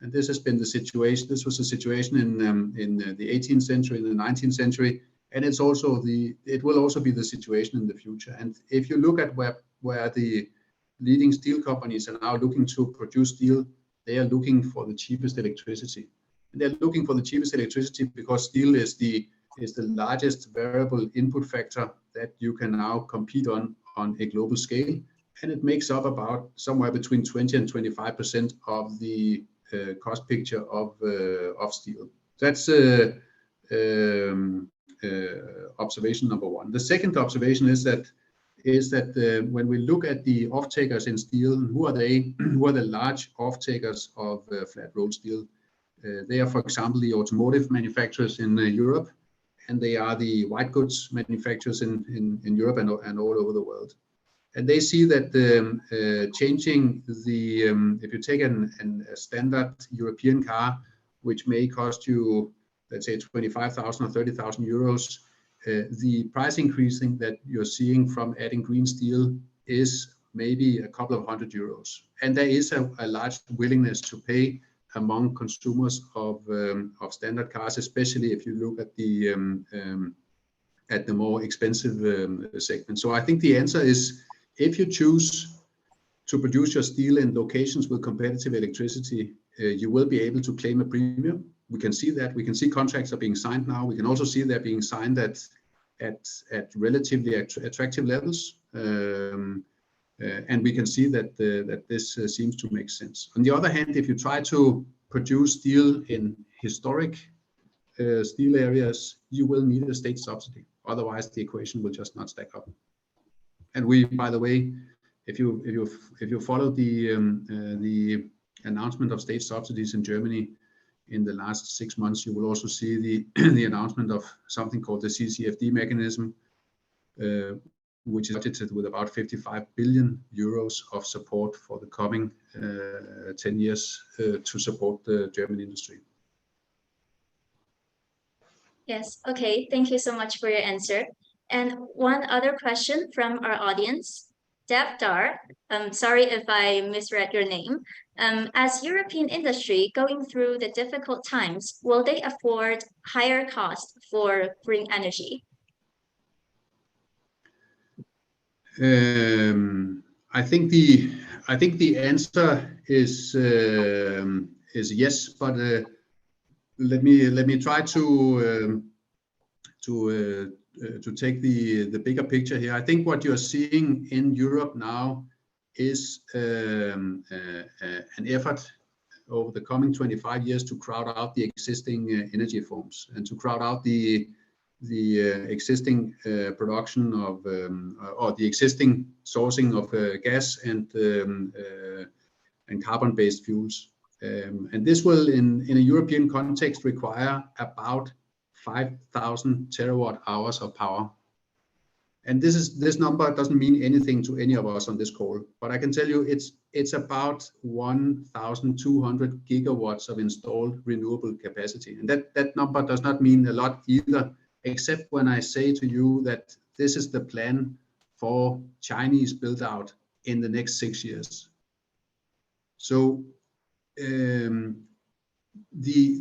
And this has been the situation. This was the situation in the 18th century, in the 19th century, and it will also be the situation in the future. And if you look at where the leading steel companies are now looking to produce steel, they are looking for the cheapest electricity. And they're looking for the cheapest electricity because steel is the largest variable input factor that you can now compete on a global scale, and it makes up about somewhere between 20 and 25% of the cost picture of steel. That's observation number one. The second observation is that when we look at the off-takers in steel, who are they? Who are the large off-takers of flat rolled steel? They are, for example, the automotive manufacturers in Europe, and they are the white goods manufacturers in Europe and all over the world. And they see that changing the, if you take a standard European car, which may cost you, let's say, 25,000 or 30,000 euros, the price increasing that you're seeing from adding green steel is maybe a couple of hundred euros. And there is a large willingness to pay among consumers of standard cars, especially if you look at the more expensive segment. So I think the answer is, if you choose to produce your steel in locations with competitive electricity, you will be able to claim a premium. We can see that. We can see contracts are being signed now. We can also see they're being signed at relatively attractive levels. And we can see that this seems to make sense. On the other hand, if you try to produce steel in historic steel areas, you will need a state subsidy. Otherwise, the equation will just not stack up. And we, by the way, if you follow the announcement of state subsidies in Germany in the last 6 months, you will also see the announcement of something called the CCFD mechanism, which is budgeted with about 55 billion euros of support for the coming 10 years to support the German industry. Yes, okay, thank you so much for your answer. And one other question from our audience, Devdar, sorry if I misread your name. As European industry going through the difficult times, will they afford higher cost for green energy? I think the answer is yes, but let me try to take the bigger picture here. I think what you're seeing in Europe now is an effort over the coming 25 years to crowd out the existing energy forms and to crowd out the existing production of or the existing sourcing of gas and carbon-based fuels. And this will, in a European context, require about 5,000 terawatt hours of power. And this number doesn't mean anything to any of us on this call, but I can tell you it's about 1,200 gigawatts of installed renewable capacity. And that number does not mean a lot either, except when I say to you that this is the plan for Chinese build out in the next 6 years. So the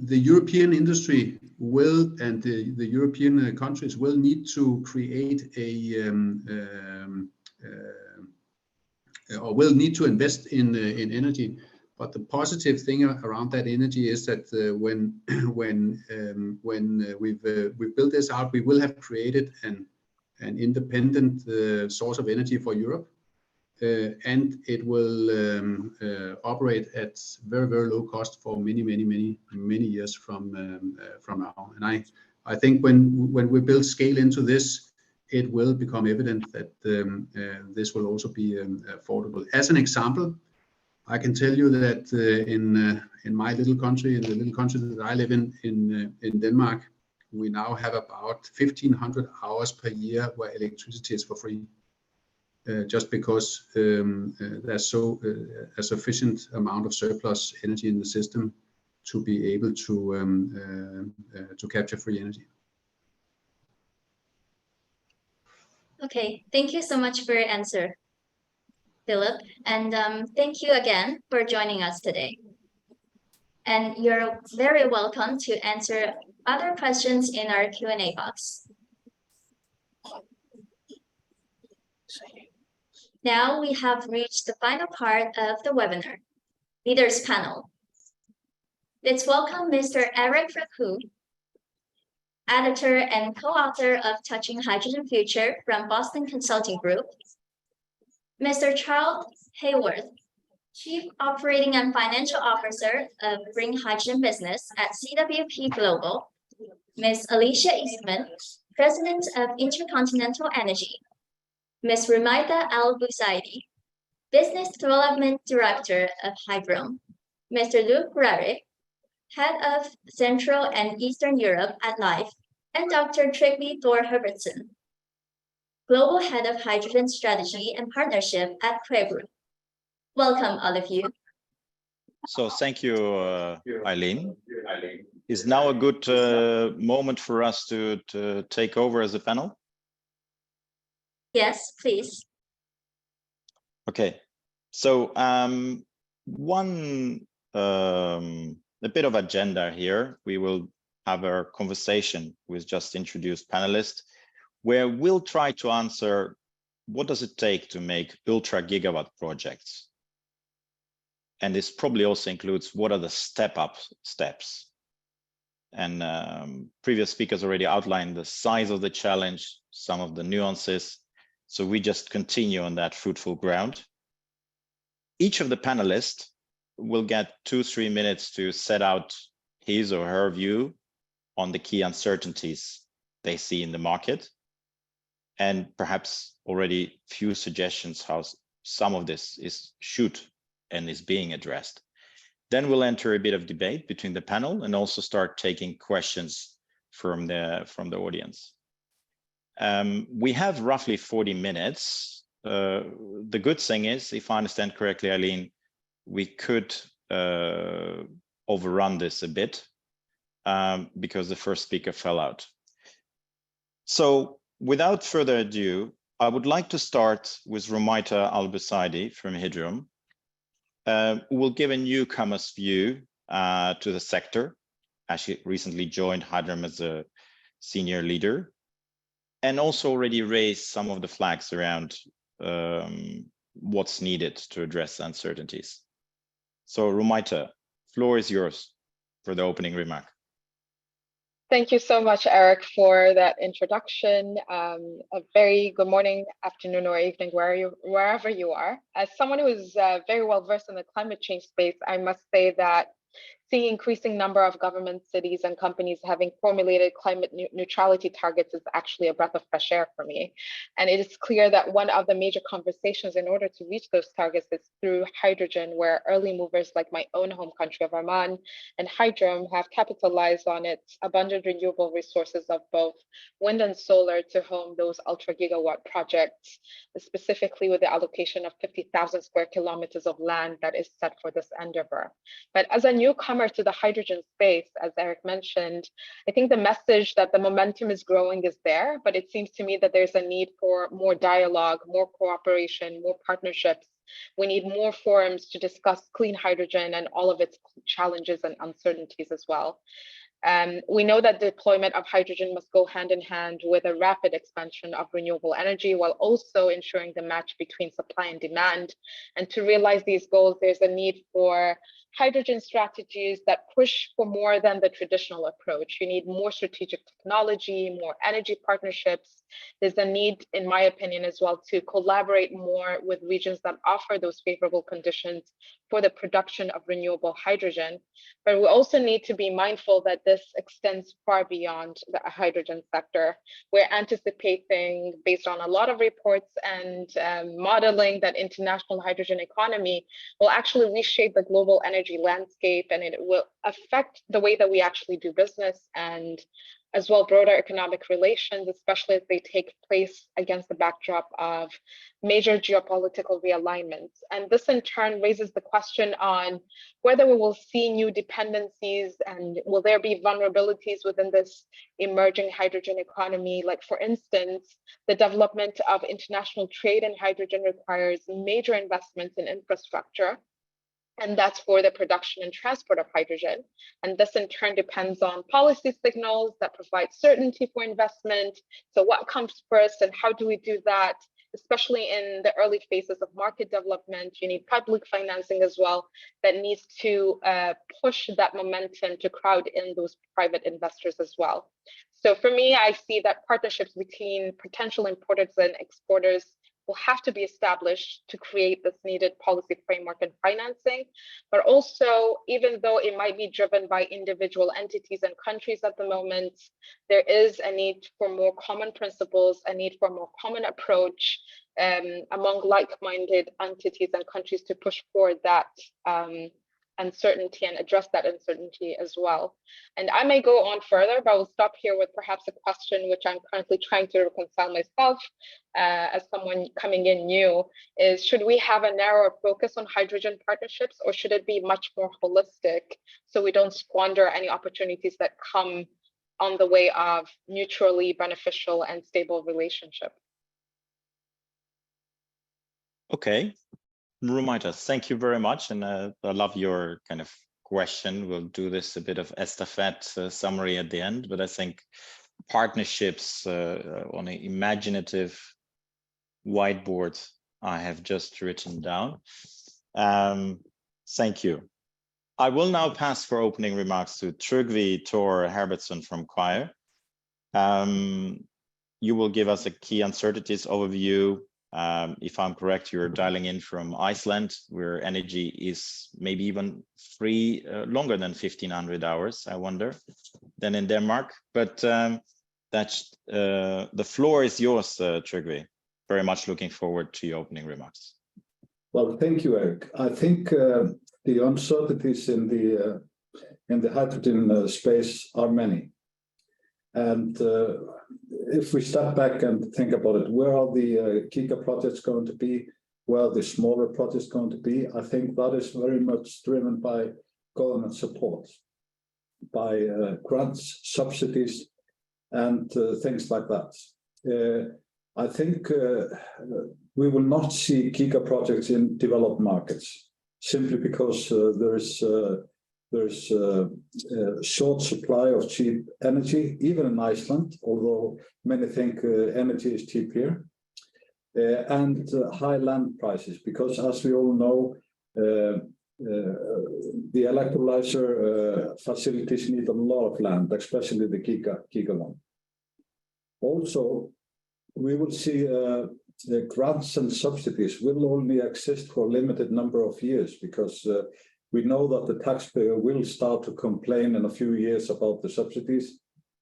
European industry will, and the European countries will need to create or will need to invest in energy. But the positive thing around that energy is that when we've built this out, we will have created an independent source of energy for Europe. And it will operate at very, very low cost for many years from now. And I think when we build scale into this, it will become evident that this will also be affordable. As an example, I can tell you that in my little country, in the little country that I live in Denmark, we now have about 1,500 hours per year where electricity is for free, just because there's a sufficient amount of surplus energy in the system to be able to capture free energy. Okay, thank you so much for your answer, Philip, and thank you again for joining us today. And you're very welcome to answer other questions in our Q&A box. Now we have reached the final part of the webinar, Leaders Panel. Let's welcome Mr. Eric Raku, editor and co-author of Touching Hydrogen Future from Boston Consulting Group, Mr. Charles Hayworth, Chief Operating and Financial Officer of Green Hydrogen Business at CWP Global, Ms. Alicia Eastman, President of InterContinental Energy, Ms. Rumaita Al-Busaidi, Business Development Director of Hydrom, Mr. Luke Rarick, Head of Central and Eastern Europe at Life, and Dr. Trygve Thor Herbertson, Global Head of Hydrogen Strategy and Partnership at Cray Group. Welcome, all of you. So thank you, Eileen. Is now a good moment for us to take over as a panel? Yes, please. Okay, so a bit of agenda here. We will have our conversation with just introduced panelists, where we'll try to answer what does it take to make ultra gigawatt projects? And this probably also includes what are the steps. And previous speakers already outlined the size of the challenge, some of the nuances. So we just continue on that fruitful ground. Each of the panelists will get 2-3 minutes to set out his or her view on the key uncertainties they see in the market, and perhaps already few suggestions how some of this should and is being addressed. Then we'll enter a bit of debate between the panel and also start taking questions from the audience. We have roughly 40 minutes. The good thing is, if I understand correctly, Eileen, we could overrun this a bit because the first speaker fell out. So without further ado, I would like to start with Rumaita Al-Busaidi from Hydrom, who will give a newcomer's view to the sector, as she recently joined Hydrom as a senior leader, and also already raised some of the flags around what's needed to address uncertainties. So Rumaita, floor is yours for the opening remark. Thank you so much, Eric, for that introduction. A very good morning, afternoon, or evening, wherever you are. As someone who is very well versed in the climate change space, I must say that seeing increasing number of governments, cities, and companies having formulated climate neutrality targets is actually a breath of fresh air for me. And it is clear that one of the major conversations in order to reach those targets is through hydrogen, where early movers like my own home country of Oman and Hydrom have capitalized on its abundant renewable resources of both wind and solar to home those ultra gigawatt projects, specifically with the allocation of 50,000 square kilometers of land that is set for this endeavor. But as a newcomer to the hydrogen space, as Eric mentioned, I think the message that the momentum is growing is there, but it seems to me that there's a need for more dialogue, more cooperation, more partnerships. We need more forums to discuss clean hydrogen and all of its challenges and uncertainties as well. We know that deployment of hydrogen must go hand in hand with a rapid expansion of renewable energy, while also ensuring the match between supply and demand. And to realize these goals, there's a need for hydrogen strategies that push for more than the traditional approach. You need more strategic technology, more energy partnerships. There's a need, in my opinion, as well, to collaborate more with regions that offer those favorable conditions for the production of renewable hydrogen. But we also need to be mindful that this extends far beyond the hydrogen sector. We're anticipating, based on a lot of reports and modeling, that international hydrogen economy will actually reshape the global energy landscape, and it will affect the way that we actually do business and as well broader economic relations, especially as they take place against the backdrop of major geopolitical realignments. And this in turn raises the question on whether we will see new dependencies and will there be vulnerabilities within this emerging hydrogen economy. Like, for instance, the development of international trade in hydrogen requires major investments in infrastructure, and that's for the production and transport of hydrogen. And this in turn depends on policy signals that provide certainty for investment. So what comes first and how do we do that? Especially in the early phases of market development, you need public financing as well that needs to push that momentum to crowd in those private investors as well. So for me, I see that partnerships between potential importers and exporters will have to be established to create this needed policy framework and financing. But also, even though it might be driven by individual entities and countries at the moment, there is a need for more common principles, a need for a more common approach among like-minded entities and countries to push forward that uncertainty and address that uncertainty as well. And I may go on further, but I will stop here with perhaps a question which I'm currently trying to reconcile myself as someone coming in new, is should we have a narrower focus on hydrogen partnerships, or should it be much more holistic so we don't squander any opportunities that come on the way of mutually beneficial and stable relationship? Okay. Rumita, thank you very much, and I love your kind of question. We'll do this a bit of estafette summary at the end, but I think partnerships on an imaginative whiteboard I have just written down. Thank you. I will now pass for opening remarks to Trygve Tor Herbertson from Choir. You will give us a key uncertainties overview. If I'm correct, you're dialing in from Iceland, where energy is maybe even free longer than 1500 hours, I wonder, than in Denmark. But that's the floor is yours, Trygve. Very much looking forward to your opening remarks. Well, thank you, Eric. I think the uncertainties in the hydrogen space are many. And if we step back and think about it, where are the Giga projects going to be? Where are the smaller projects going to be? I think that is very much driven by government support, by grants, subsidies, and things like that. I think we will not see Giga projects in developed markets, simply because there's a short supply of cheap energy, even in Iceland, although many think energy is cheap here, and high land prices, because as we all know, the electrolyzer facilities need a lot of land, especially the Giga one. Also, we will see the grants and subsidies will only exist for a limited number of years, because we know that the taxpayer will start to complain in a few years about the subsidies,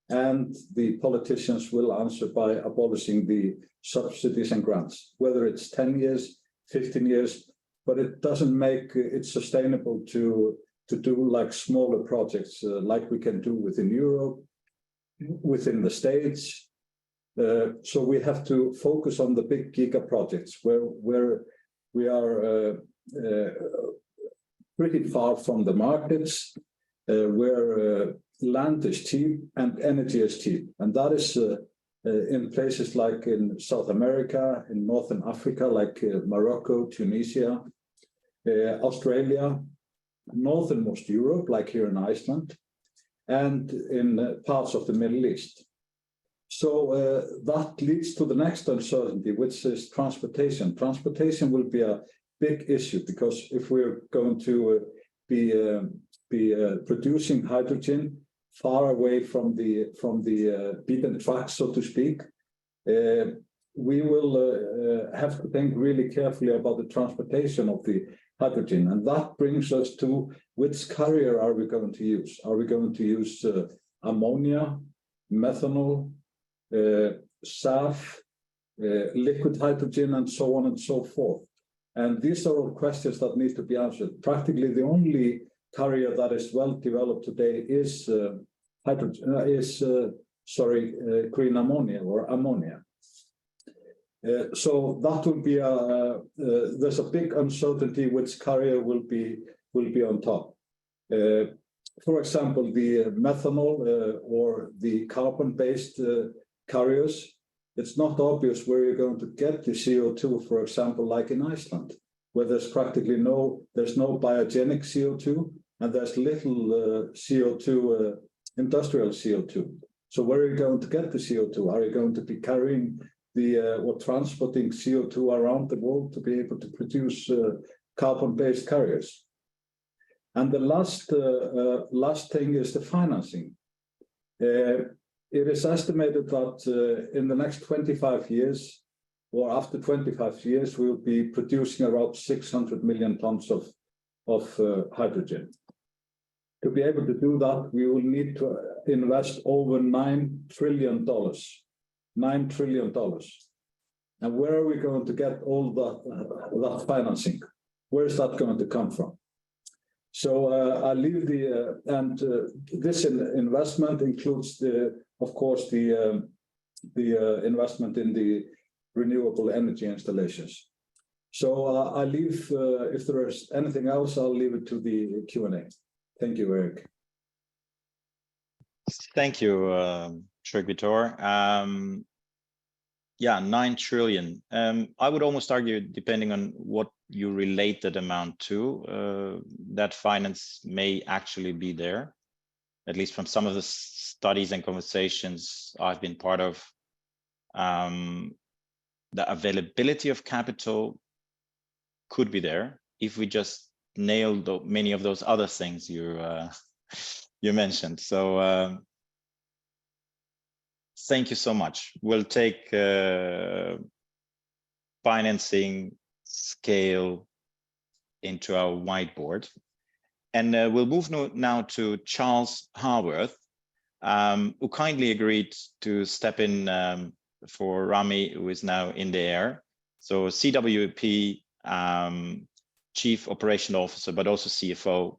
and the politicians will answer by abolishing the subsidies and grants, whether it's 10 years, 15 years, but it doesn't make it sustainable to do like smaller projects like we can do within Europe, within the States. So we have to focus on the big Giga projects where we are pretty far from the markets, where land is cheap and energy is cheap. And that is in places like in South America, in Northern Africa, like Morocco, Tunisia, Australia, northernmost Europe, like here in Iceland, and in parts of the Middle East. So that leads to the next uncertainty, which is transportation. Transportation will be a big issue, because if we're going to be producing hydrogen far away from the beaten track, so to speak, we will have to think really carefully about the transportation of the hydrogen. And that brings us to which carrier are we going to use? Are we going to use ammonia, methanol, SAF, liquid hydrogen, and so on and so forth? And these are all questions that need to be answered. Practically the only carrier that is well developed today is hydrogen, is green ammonia or ammonia. So that will be there's a big uncertainty which carrier will be on top. For example, the methanol or the carbon-based carriers, it's not obvious where you're going to get the CO2, for example, like in Iceland, where there's practically there's no biogenic CO2, and there's little CO2, industrial CO2. So where are you going to get the CO2? Are you going to be carrying or transporting CO2 around the world to be able to produce carbon-based carriers? And the last thing is the financing. It is estimated that in the next 25 years, or after 25 years, we'll be producing around 600 million tons of hydrogen. To be able to do that, we will need to invest over $9 trillion. $9 trillion. And where are we going to get all that financing? Where is that going to come from? So I'll leave this investment includes of course, the investment in the renewable energy installations. So I leave, if there is anything else, I'll leave it to the Q&A. Thank you, Eric. Thank you, Tryggvi. Yeah, 9 trillion. I would almost argue, depending on what you relate that amount to, that finance may actually be there, at least from some of the studies and conversations I've been part of. The availability of capital could be there if we just nailed many of those other things you mentioned. So thank you so much. We'll take financing scale into our whiteboard. And we'll move now to Charles Harworth, who kindly agreed to step in for Rami, who is now in the air. So CWP Chief Operational Officer, but also CFO.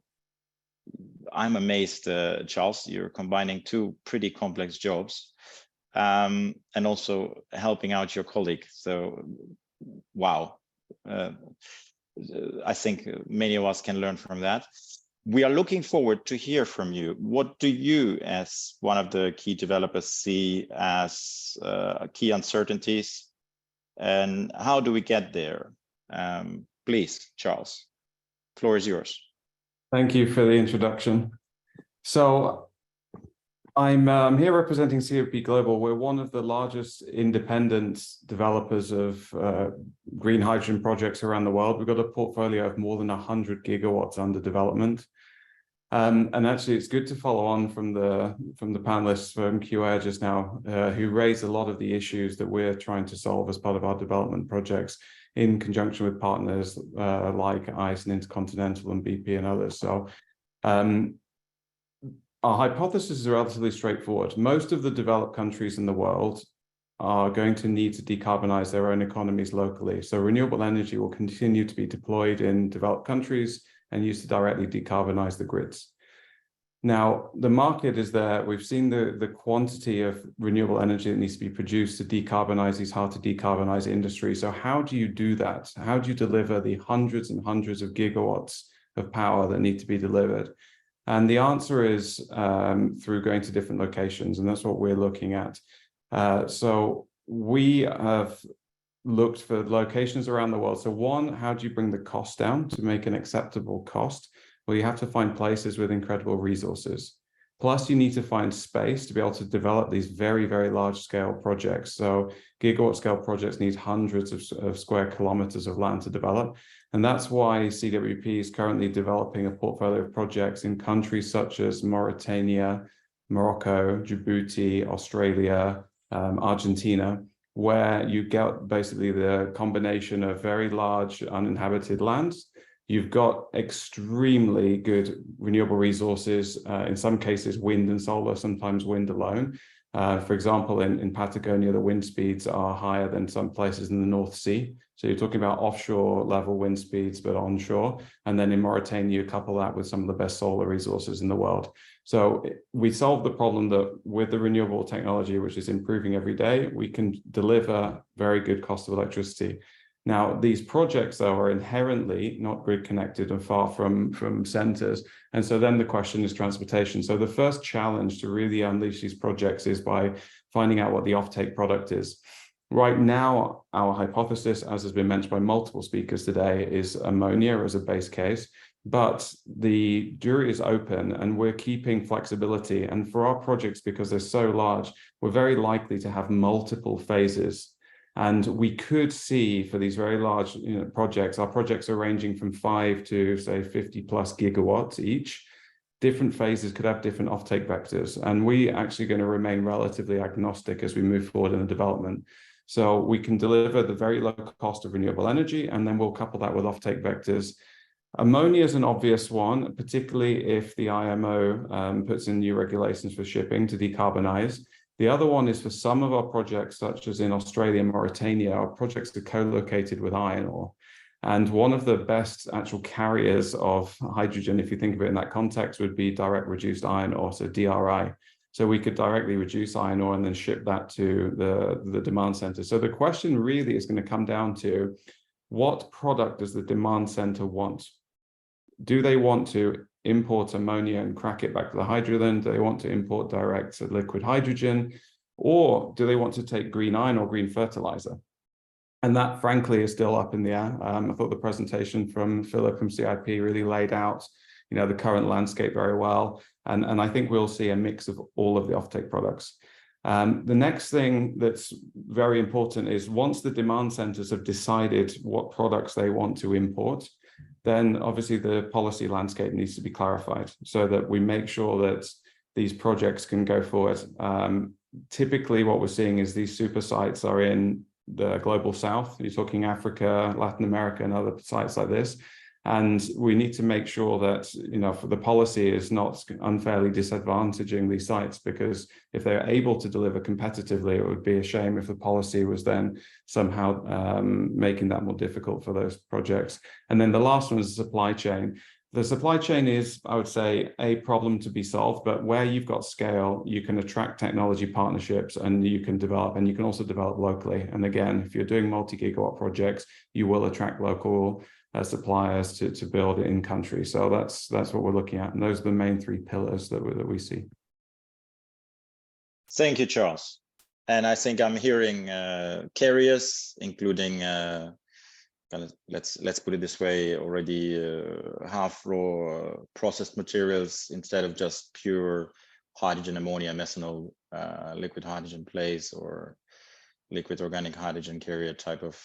I'm amazed, Charles, you're combining two pretty complex jobs and also helping out your colleague. So, wow. I think many of us can learn from that. We are looking forward to hear from you. What do you, as one of the key developers, see as key uncertainties, and how do we get there? Please, Charles, floor is yours. Thank you for the introduction. So I'm here representing COP Global. We're one of the largest independent developers of green hydrogen projects around the world. We've got a portfolio of more than 100 gigawatts under development. And actually, it's good to follow on from the panelists from QA just now, who raised a lot of the issues that we're trying to solve as part of our development projects in conjunction with partners like ICE and InterContinental and BP and others. So our hypothesis is relatively straightforward. Most of the developed countries in the world are going to need to decarbonize their own economies locally. So renewable energy will continue to be deployed in developed countries and used to directly decarbonize the grids. Now, the market is there. We've seen the quantity of renewable energy that needs to be produced to decarbonize these hard to decarbonize industries. So how do you do that? How do you deliver the hundreds and hundreds of gigawatts of power that need to be delivered? And the answer is through going to different locations, and that's what we're looking at. So we have looked for locations around the world. So one, how do you bring the cost down to make an acceptable cost? Well, you have to find places with incredible resources. Plus, you need to find space to be able to develop these very, very large scale projects. So gigawatt scale projects need hundreds of square kilometers of land to develop. And that's why CWP is currently developing a portfolio of projects in countries such as Mauritania, Morocco, Djibouti, Australia, Argentina, where you get basically the combination of very large uninhabited lands. You've got extremely good renewable resources, in some cases wind and solar, sometimes wind alone, For example, in Patagonia, the wind speeds are higher than some places in the North Sea. So you're talking about offshore level wind speeds, but onshore. And then in Mauritania, you couple that with some of the best solar resources in the world. So we solved the problem that with the renewable technology, which is improving every day, we can deliver very good cost of electricity. Now, these projects, though, are inherently not grid connected and far from centers. And so then the question is transportation. So the first challenge to really unleash these projects is by finding out what the offtake product is. Right now, our hypothesis, as has been mentioned by multiple speakers today, is ammonia as a base case, but the jury is open and we're keeping flexibility. And for our projects, because they're so large, we're very likely to have multiple phases. And we could see for these very large projects, our projects are ranging from 5 to say 50 plus gigawatts each. Different phases could have different offtake vectors. And we actually going to remain relatively agnostic as we move forward in the development. So we can deliver the very low cost of renewable energy, and then we'll couple that with offtake vectors. Ammonia is an obvious one, particularly if the IMO puts in new regulations for shipping to decarbonize. The other one is for some of our projects, such as in Australia and Mauritania, our projects are co-located with iron ore. And one of the best actual carriers of hydrogen, if you think of it in that context, would be direct reduced iron ore, so DRI. So we could directly reduce iron ore and then ship that to the demand center. So the question really is going to come down to what product does the demand center want? Do they want to import ammonia and crack it back to the hydrogen? Do they want to import direct liquid hydrogen? Or do they want to take green iron or green fertilizer? And that, frankly, is still up in the air. I thought the presentation from Philip from CIP really laid out, the current landscape very well. And I think we'll see a mix of all of the offtake products. The next thing that's very important is once the demand centers have decided what products they want to import, then obviously the policy landscape needs to be clarified so that we make sure that these projects can go forward. Typically, what we're seeing is these super sites are in the global south. You're talking Africa, Latin America, and other sites like this. And we need to make sure that, for the policy is not unfairly disadvantaging these sites, because if they're able to deliver competitively, it would be a shame if the policy was then somehow making that more difficult for those projects. And then the last one is the supply chain. The supply chain is, I would say, a problem to be solved, but where you've got scale, you can attract technology partnerships and you can develop, and you can also develop locally. And again, if you're doing multi-gigawatt projects, you will attract local suppliers to build in country. So that's what we're looking at. And those are the main three pillars that we see. Thank you, Charles. And I think I'm hearing carriers, including let's put it this way, already half raw processed materials instead of just pure hydrogen, ammonia, methanol, liquid hydrogen plays or liquid organic hydrogen carrier type of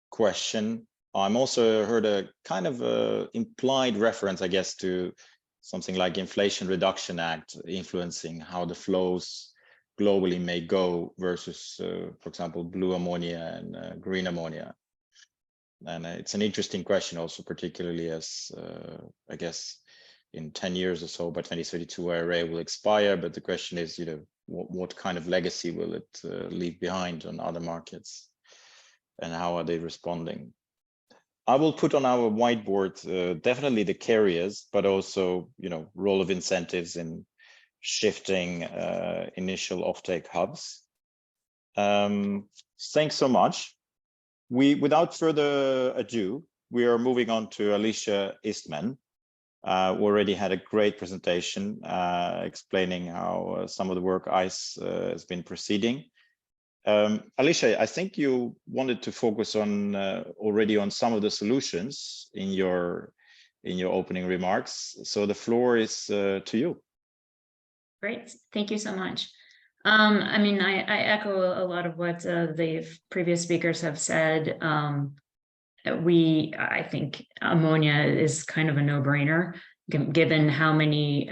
question. I'm also heard a kind of implied reference, I guess, to something like Inflation Reduction Act influencing how the flows globally may go versus, for example, blue ammonia and green ammonia. And it's an interesting question also, particularly as, I guess, in 10 years or so, by 2032, IRA will expire. But the question is, what kind of legacy will it leave behind on other markets? And how are they responding? I will put on our whiteboard definitely the carriers, but also, role of incentives in shifting initial offtake hubs. Thanks so much. Without further ado, we are moving on to Alicia Eastman. We already had a great presentation explaining how some of the work ICE has been proceeding. Alicia, I think you wanted to focus on already on some of the solutions in your opening remarks. So the floor is to you. Great, thank you so much. I mean, I echo a lot of what the previous speakers have said. I think ammonia is kind of a no-brainer, given how many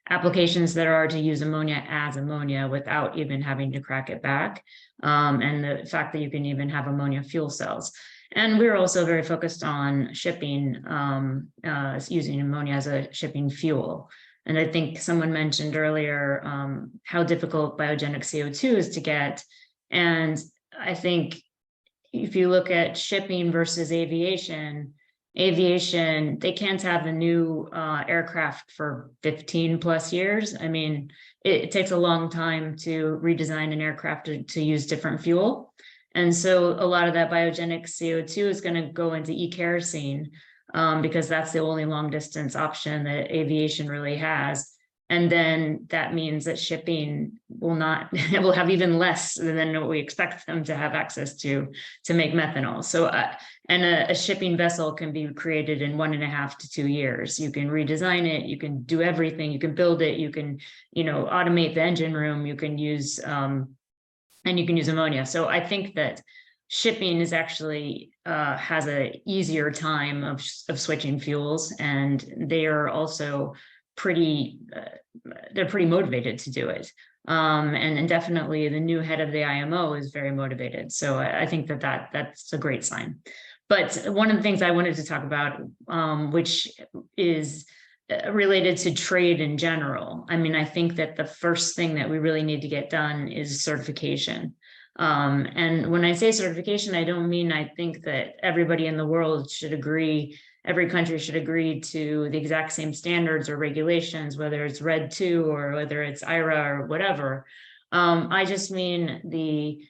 applications there are to use ammonia as ammonia without even having to crack it back, and the fact that you can even have ammonia fuel cells. And we're also very focused on shipping, using ammonia as a shipping fuel. And I think someone mentioned earlier how difficult biogenic CO2 is to get. And I think if you look at shipping versus aviation, they can't have a new aircraft for 15 plus years. I mean, it takes a long time to redesign an aircraft to use different fuel. And so a lot of that biogenic CO2 is going to go into e-kerosene because that's the only long distance option that aviation really has. And then that means that shipping will have even less than what we expect them to have access to make methanol. So, and a shipping vessel can be created in 1.5 to 2 years. You can redesign it, you can do everything, you can build it, you can, automate the engine room, you can use, and you can use ammonia. So I think that shipping is actually has a easier time of switching fuels, and they are also they're pretty motivated to do it. And definitely the new head of the IMO is very motivated. So I think that's a great sign. But one of the things I wanted to talk about, which is related to trade in general. I mean, I think that the first thing that we really need to get done is certification. And when I say certification, I don't mean I think that everybody in the world should agree, every country should agree to the exact same standards or regulations, whether it's RED 2 or whether it's IRA or whatever. I just mean the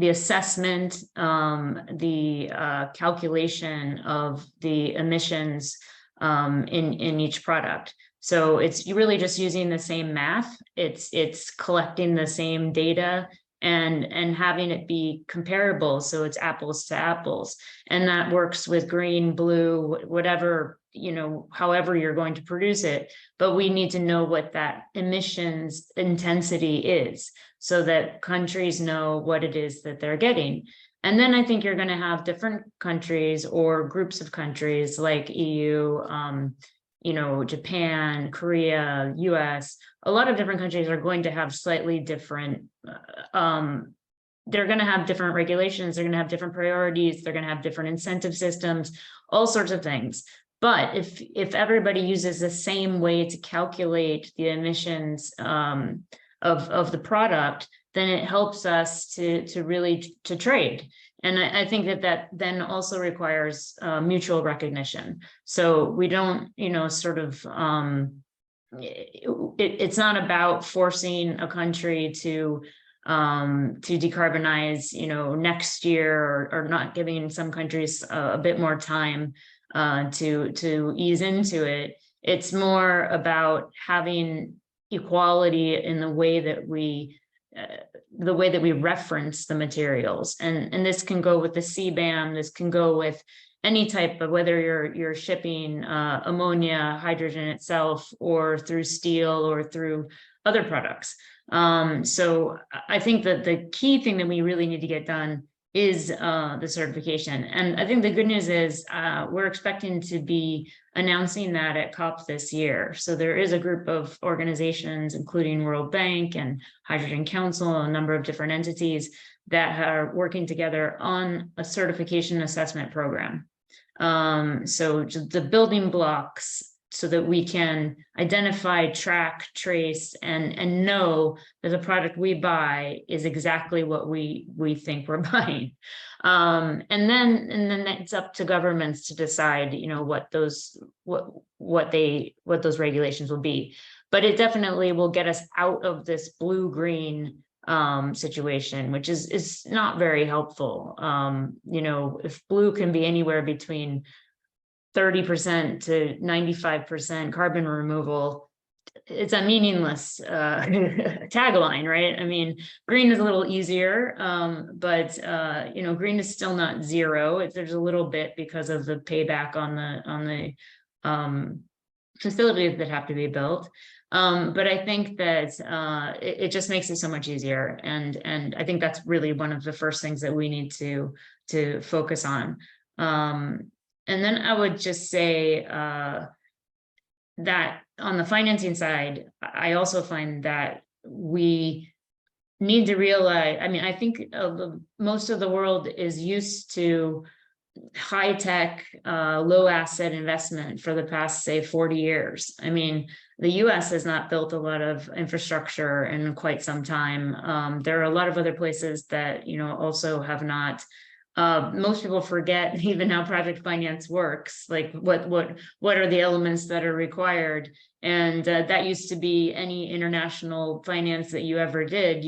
assessment, the calculation of the emissions in each product. So it's really just using the same math. It's collecting the same data and having it be comparable, so it's apples to apples. And that works with green, blue, whatever, however you're going to produce it. But we need to know what that emissions intensity is so that countries know what it is that they're getting. And then I think you're going to have different countries or groups of countries like EU, Japan, Korea, US, a lot of different countries are going to have slightly different, they're going to have different regulations, they're going to have different priorities, they're going to have different incentive systems, all sorts of things. But if everybody uses the same way to calculate the emissions of the product, then it helps us to really trade. And I think that then also requires mutual recognition. So we don't, it's not about forcing a country to decarbonize, next year, or not giving some countries a bit more time to ease into it. It's more about having equality in the way that we reference the materials, and this can go with the CBAM. This can go with any type of, whether you're shipping ammonia, hydrogen itself, or through steel or through other products. So I think that the key thing that we really need to get done is the certification. And I think the good news is we're expecting to be announcing that at COP this year. So there is a group of organizations, including World Bank and Hydrogen Council, a number of different entities that are working together on a certification assessment program. So the building blocks so that we can identify, track, trace, and know that the product we buy is exactly what we think we're buying. And then it's up to governments to decide, what those regulations will be. But it definitely will get us out of this blue-green situation, which is not very helpful. If blue can be anywhere between 30% to 95% carbon removal, it's a meaningless tagline, right? I mean, green is a little easier, but green is still not zero. There's a little bit because of the payback on the facilities that have to be built. But I think that it just makes it so much easier, and I think that's really one of the first things that we need to focus on. And then I would just say that on the financing side, I also find that we need to realize, I mean, I think most of the world is used to high-tech, low asset investment for the past, say, 40 years. I mean, the US has not built a lot of infrastructure in quite some time. There are a lot of other places that, you know, also have not. Most people forget even how project finance works, like what are the elements that are required. And that used to be any international finance that you ever did,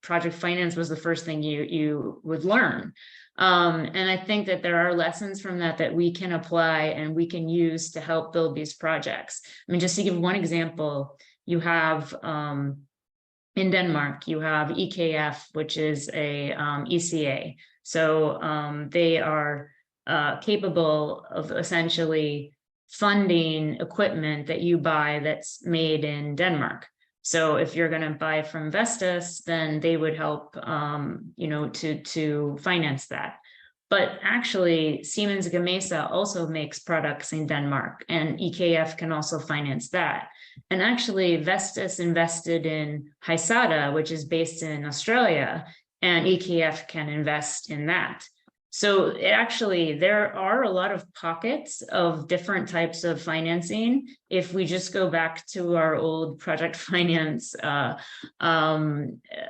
project finance was the first thing you would learn. And I think that there are lessons from that we can apply and we can use to help build these projects. I mean, just to give one example, you have in Denmark, you have EKF, which is a ECA. So they are capable of essentially funding equipment that you buy that's made in Denmark. So if you're going to buy from Vestas, then they would help, you know, to finance that. But actually, Siemens Gamesa also makes products in Denmark, and EKF can also finance that. And actually, Vestas invested in Hysata, which is based in Australia, and EKF can invest in that. So actually, there are a lot of pockets of different types of financing. If we just go back to our old project finance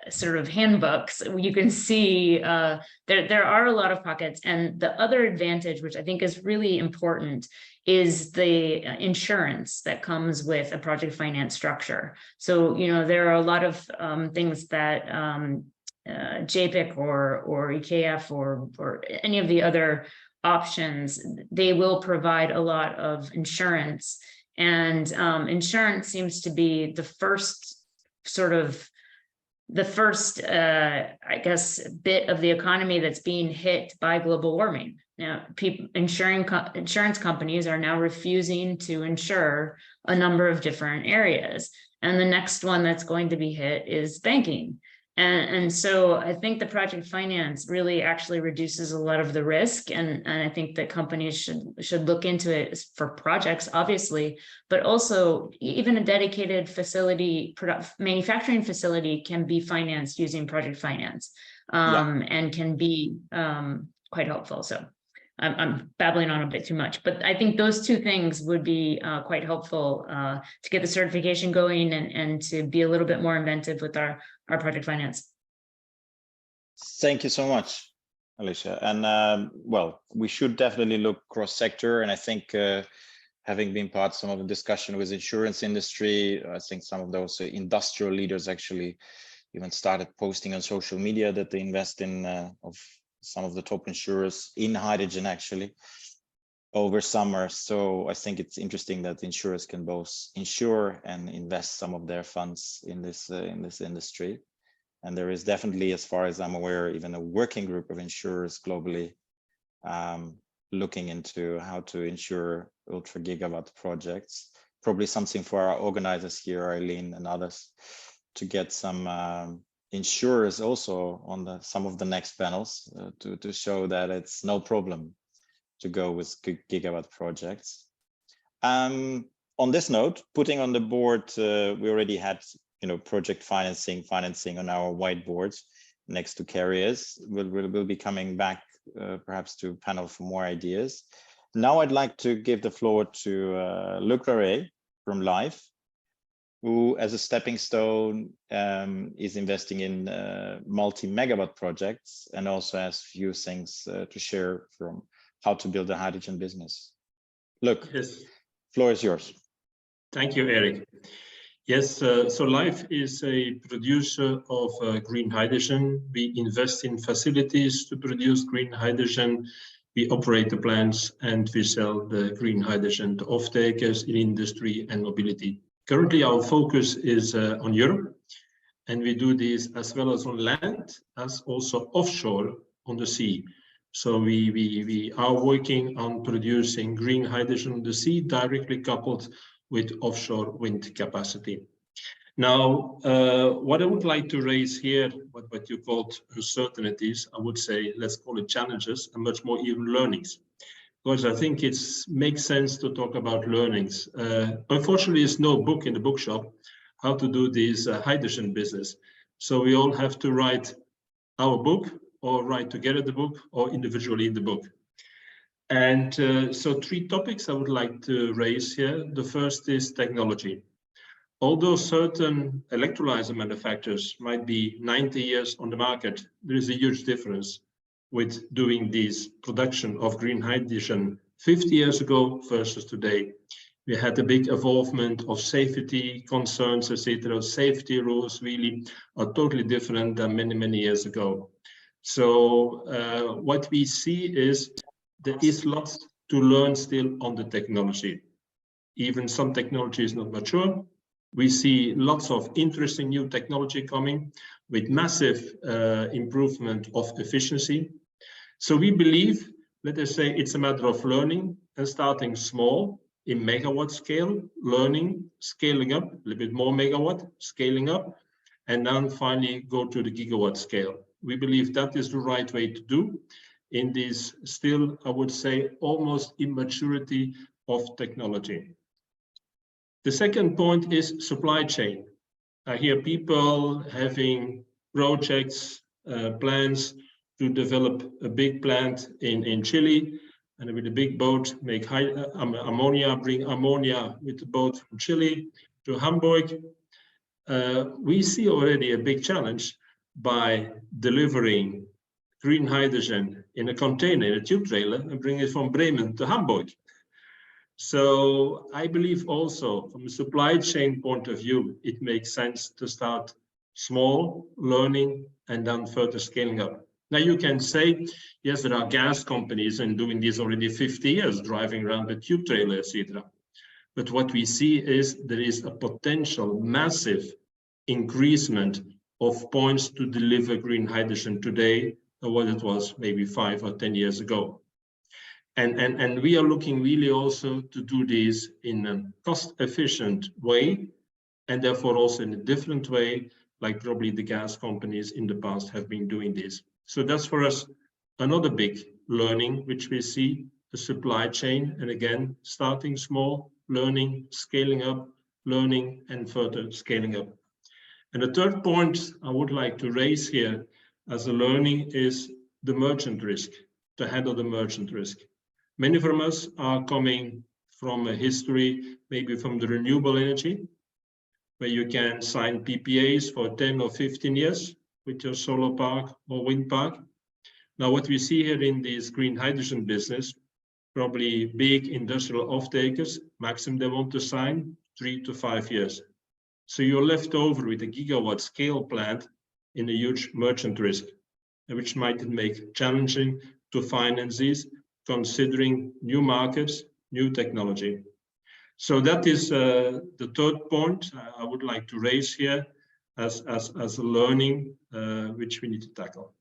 sort of handbooks, you can see there are a lot of pockets. And the other advantage, which I think is really important, is the insurance that comes with a project finance structure. So, you know, there are a lot of things that JPIC or EKF or any of the other options, they will provide a lot of insurance. And insurance seems to be the first I guess, bit of the economy that's being hit by global warming. Now, insurance companies are now refusing to insure a number of different areas. And the next one that's going to be hit is banking. And so I think the project finance really actually reduces a lot of the risk. And I think that companies should look into it for projects, obviously, but also even a dedicated facility, manufacturing facility can be financed using project finance and can be quite helpful. So I'm babbling on a bit too much, but I think those two things would be quite helpful to get the certification going and to be a little bit more inventive with our project finance. Thank you so much, Alicia. And well, we should definitely look cross-sector. And I think having been part of some of the discussion with insurance industry, I think some of those industrial leaders actually even started posting on social media that they invest in of some of the top insurers in hydrogen actually over summer. So I think it's interesting that insurers can both insure and invest some of their funds in this industry. And there is definitely, as far as I'm aware, even a working group of insurers globally looking into how to insure ultra gigawatt projects. Probably something for our organizers here, Eileen and others, to get some insurers also on some of the next panels to show that it's no problem to go with gigawatt projects. On this note, putting on the board, we already had, you know, project financing on our whiteboards next to carriers. We'll be coming back perhaps to panel for more ideas. Now I'd like to give the floor to Luc Larrey from Live, who, as a stepping stone, is investing in multi-megawatt projects and also has few things to share from how to build a hydrogen business. Look, yes. Floor is yours. Thank you, Eric. Yes, so Live is a producer of green hydrogen. We invest in facilities to produce green hydrogen. We operate the plants and we sell the green hydrogen to off-takers in industry and mobility. Currently, our focus is on Europe, and we do this as well as on land, as also offshore on the sea. So we are working on producing green hydrogen on the sea, directly coupled with offshore wind capacity. Now, what I would like to raise here, what you called uncertainties, I would say, let's call it challenges, and much more even learnings. Because I think it makes sense to talk about learnings. Unfortunately, there's no book in the bookshop how to do this hydrogen business. So we all have to write our book, or write together the book, or individually the book. And so 3 topics I would like to raise here. The first is technology. Although certain electrolyzer manufacturers might be 90 years on the market, there is a huge difference with doing this production of green hydrogen 50 years ago versus today. We had a big involvement of safety concerns, etc. Safety rules really are totally different than many, many years ago. So what we see is there is lots to learn still on the technology. Even some technology is not mature. We see lots of interesting new technology coming with massive improvement of efficiency. So we believe, let us say, it's a matter of learning and starting small in megawatt scale, learning, scaling up, a little bit more megawatt, scaling up, and then finally go to the gigawatt scale. We believe that is the right way to do in this still, I would say, almost immaturity of technology. The second point is supply chain. I hear people having projects, plans to develop a big plant in Chile, and with a big boat make ammonia, bring ammonia with the boat from Chile to Hamburg. We see already a big challenge by delivering green hydrogen in a container, in a tube trailer, and bring it from Bremen to Hamburg. So I believe also from a supply chain point of view, it makes sense to start small, learning, and then further scaling up. Now you can say, yes, there are gas companies and doing this already 50 years, driving around the tube trailer, etc. But what we see is there is a potential massive increasement of points to deliver green hydrogen today than what it was maybe 5 or 10 years ago. And we are looking really also to do this in a cost-efficient way, and therefore also in a different way, like probably the gas companies in the past have been doing this. So that's for us another big learning, which we see, the supply chain, and again, starting small, learning, scaling up, learning, and further scaling up. And the third point I would like to raise here as a learning is the merchant risk, to handle the merchant risk. Many from us are coming from a history, maybe from the renewable energy, where you can sign PPAs for 10 or 15 years with your solar park or wind park. Now, what we see here in this green hydrogen business, probably big industrial off-takers, maximum they want to sign 3 to 5 years. So you're left over with a gigawatt scale plant in a huge merchant risk, which might make challenging to finance these, considering new markets, new technology. So that is the third point I would like to raise here as a learning which we need to tackle.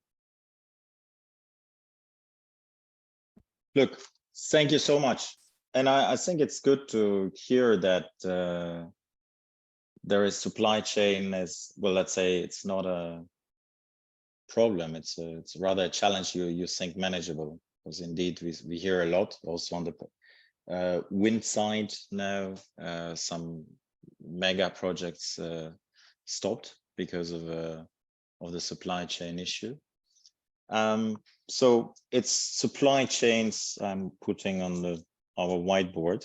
Look, thank you so much. And I think it's good to hear that there is supply chain as well. Let's say it's not a problem. It's rather a challenge you think manageable, because indeed we hear a lot also on the wind side now. Some mega projects stopped because of the supply chain issue. So it's supply chains I'm putting on our whiteboard.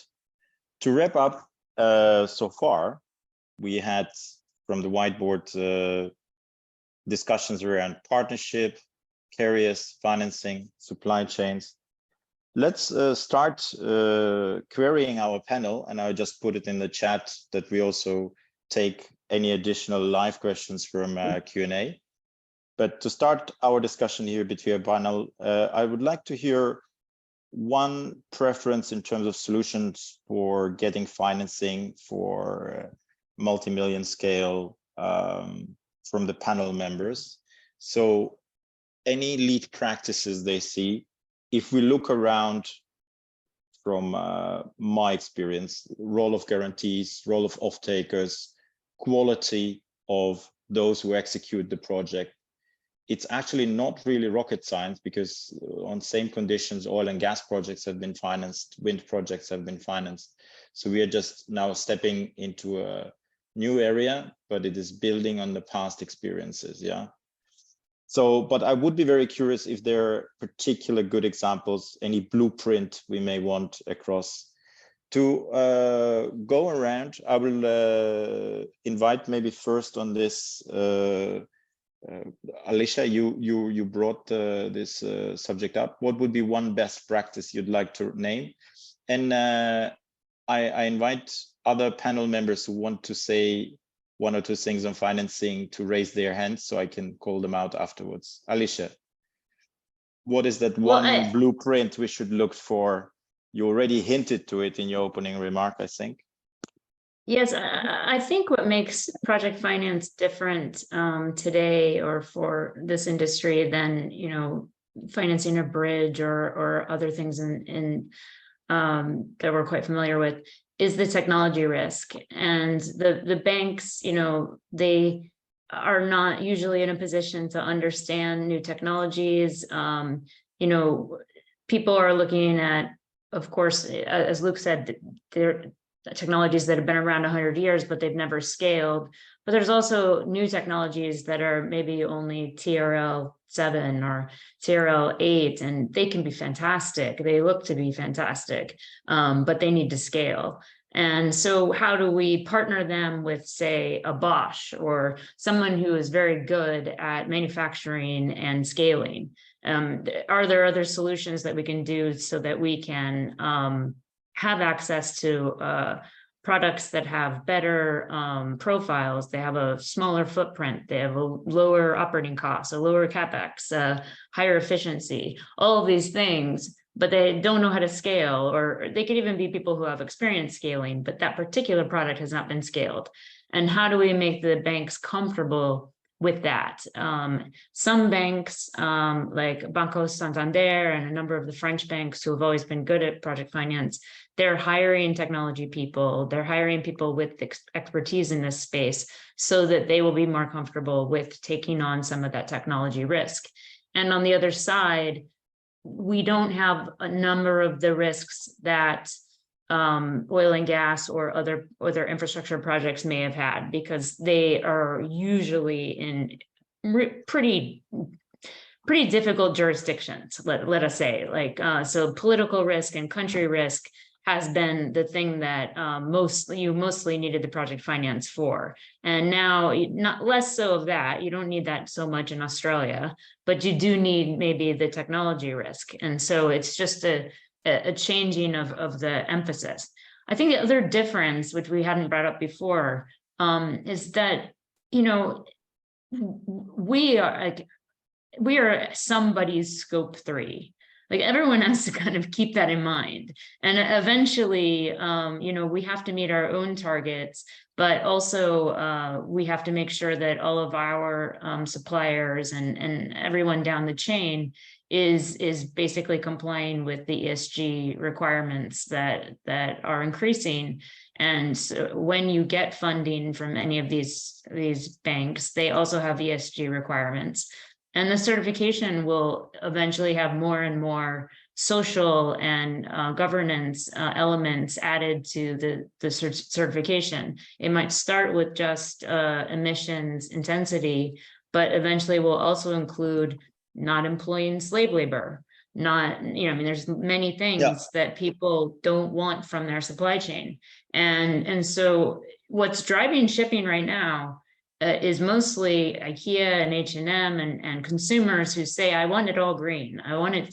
To wrap up, so far, we had from the whiteboard discussions around partnership, carriers, financing, supply chains. Let's start querying our panel, and I'll just put it in the chat that we also take any additional live questions from Q&A. But to start our discussion here between our panel, I would like to hear one preference in terms of solutions for getting financing for multi-million scale from the panel members. So any lead practices they see. If we look around from my experience, role of guarantees, role of off-takers, quality of those who execute the project, it's actually not really rocket science, because on same conditions, oil and gas projects have been financed, wind projects have been financed. So we are just now stepping into a new area, but it is building on the past experiences, yeah? So, but I would be very curious if there are particular good examples, any blueprint we may want across to go around. I will invite maybe first on this, Alicia, you brought this subject up. What would be one best practice you'd like to name? And I invite other panel members who want to say one or two things on financing to raise their hands so I can call them out afterwards. Alicia, what is that one blueprint we should look for? You already hinted to it in your opening remark, I think. Yes, I think what makes project finance different today or for this industry than, you know, financing a bridge or other things in that we're quite familiar with is the technology risk. And the banks, you know, they are not usually in a position to understand new technologies. You know, people are looking at, of course, as Luke said, they're technologies that have been around 100 years, but they've never scaled. But there's also new technologies that are maybe only TRL 7 or TRL 8, and they can be fantastic. They look to be fantastic, but they need to scale. And so how do we partner them with, say, a Bosch or someone who is very good at manufacturing and scaling? Are there other solutions that we can do so that we can have access to products that have better profiles? They have a smaller footprint, they have a lower operating cost, a lower capex, higher efficiency, all of these things, but they don't know how to scale, or they could even be people who have experience scaling, but that particular product has not been scaled. And how do we make the banks comfortable with that? Some banks like Banco Santander and a number of the French banks who have always been good at project finance, they're hiring technology people, they're hiring people with expertise in this space so that they will be more comfortable with taking on some of that technology risk. And on the other side, we don't have a number of the risks that oil and gas or other infrastructure projects may have had, because they are usually in pretty difficult jurisdictions, let us say, like so political risk and country risk has been the thing that you mostly needed the project finance for. And now, not less so of that, you don't need that so much in Australia, but you do need maybe the technology risk. And so it's just a changing of the emphasis. I think the other difference, which we hadn't brought up before, is that, you know, we are somebody's scope 3. Like, everyone has to kind of keep that in mind. And eventually, you know, we have to meet our own targets, but also we have to make sure that all of our suppliers and everyone down the chain is basically complying with the ESG requirements that are increasing. And so when you get funding from any of these banks, they also have ESG requirements. And the certification will eventually have more and more social and governance elements added to the certification. It might start with just emissions intensity, but eventually will also include not employing slave labor, not, you know, I mean, there's many things that people don't want from their supply chain. And so what's driving shipping right now is mostly IKEA and H&M and consumers who say, I want it all green. I want it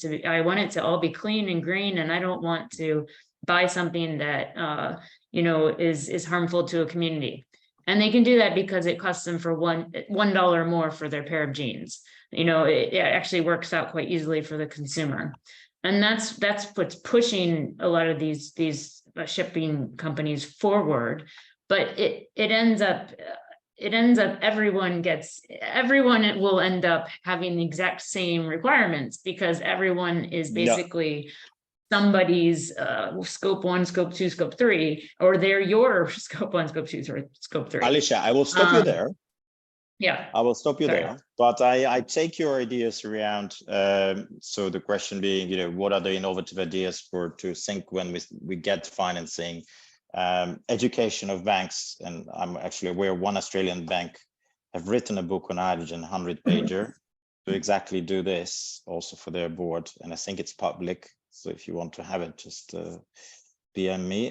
to all be clean and green, and I don't want to buy something that you know, is harmful to a community. And they can do that because it costs them for $1 more for their pair of jeans. You know, it actually works out quite easily for the consumer. And that's what's pushing a lot of these shipping companies forward. But it ends up everyone will end up having the exact same requirements, because everyone is basically somebody's scope 1, scope 2, scope 3, or they're your scope 1, scope 2, or scope 3. Alicia, I will stop you there. Yeah, I will stop you there, but I take your ideas around. So the question being, you know, what are the innovative ideas to think when we get financing? Education of banks, and I'm actually aware one Australian bank have written a book on hydrogen, 100-pager, to exactly do this also for their board, and I think it's public. So if you want to have it, just PM me.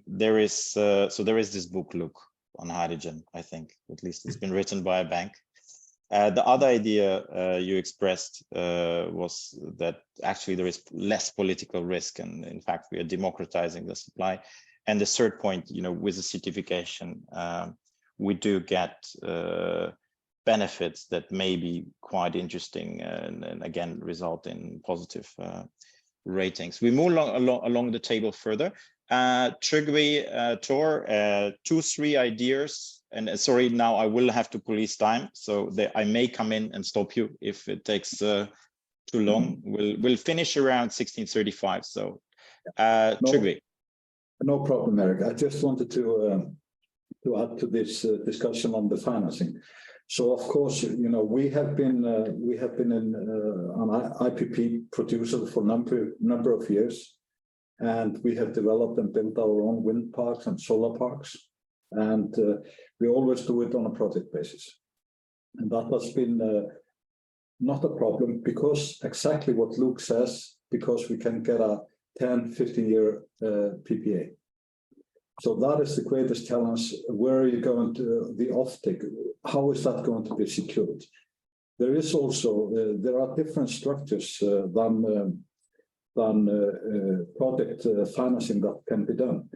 There is this book, Look, on hydrogen. I think at least it's been written by a bank. The other idea you expressed was that actually there is less political risk, and in fact we are democratizing the supply. And the third point, with the certification, we do get benefits that may be quite interesting and again result in positive ratings. We move along the table further. Trygve, Tor, 2-3 ideas, and sorry, now I will have to police time, so I may come in and stop you if it takes too long. We'll finish around 16:35. So, Trygve. No problem, Eric. I just wanted to add to this discussion on the financing. So, of course, we have been an IPP producer for number of years. And we have developed and built our own wind parks and solar parks. And we always do it on a project basis. And that has been not a problem, because exactly what Luke says, because we can get a 10-15-year PPA. So that is the greatest challenge. Where are you going to, the offtake? How is that going to be secured? There is also, there are different structures than project financing that can be done.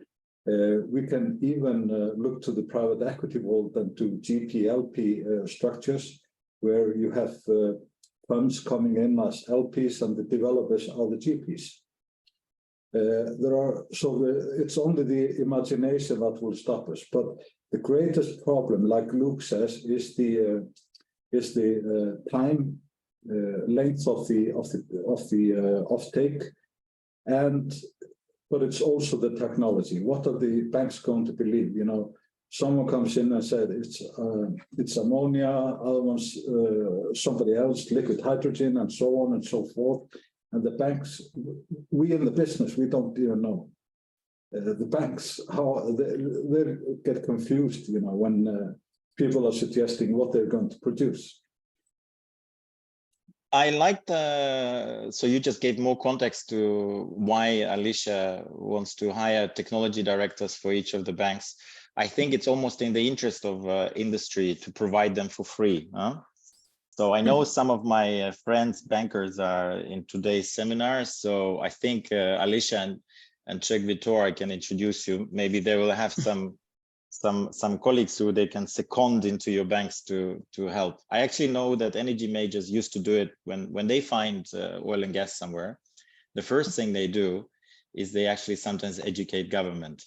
We can even look to the private equity world and to GP-LP structures, where you have funds coming in as LPs and the developers are the GPs. It's only the imagination that will stop us. But the greatest problem, like Luke says, is the time length of the offtake, but it's also the technology. What are the banks going to believe? Someone comes in and said it's ammonia, other ones somebody else, liquid hydrogen, and so on and so forth. And the banks, we in the business, we don't even know. The banks, how they get confused, when people are suggesting what they're going to produce. I like so you just gave more context to why Alicia wants to hire technology directors for each of the banks. I think it's almost in the interest of industry to provide them for free. So I know some of my friends, bankers, are in today's seminar. So I think Alicia and Trygve, Tor, I can introduce you. Maybe they will have some colleagues who they can second into your banks to help. I actually know that energy majors used to do it when they find oil and gas somewhere. The first thing they do is they actually sometimes educate government,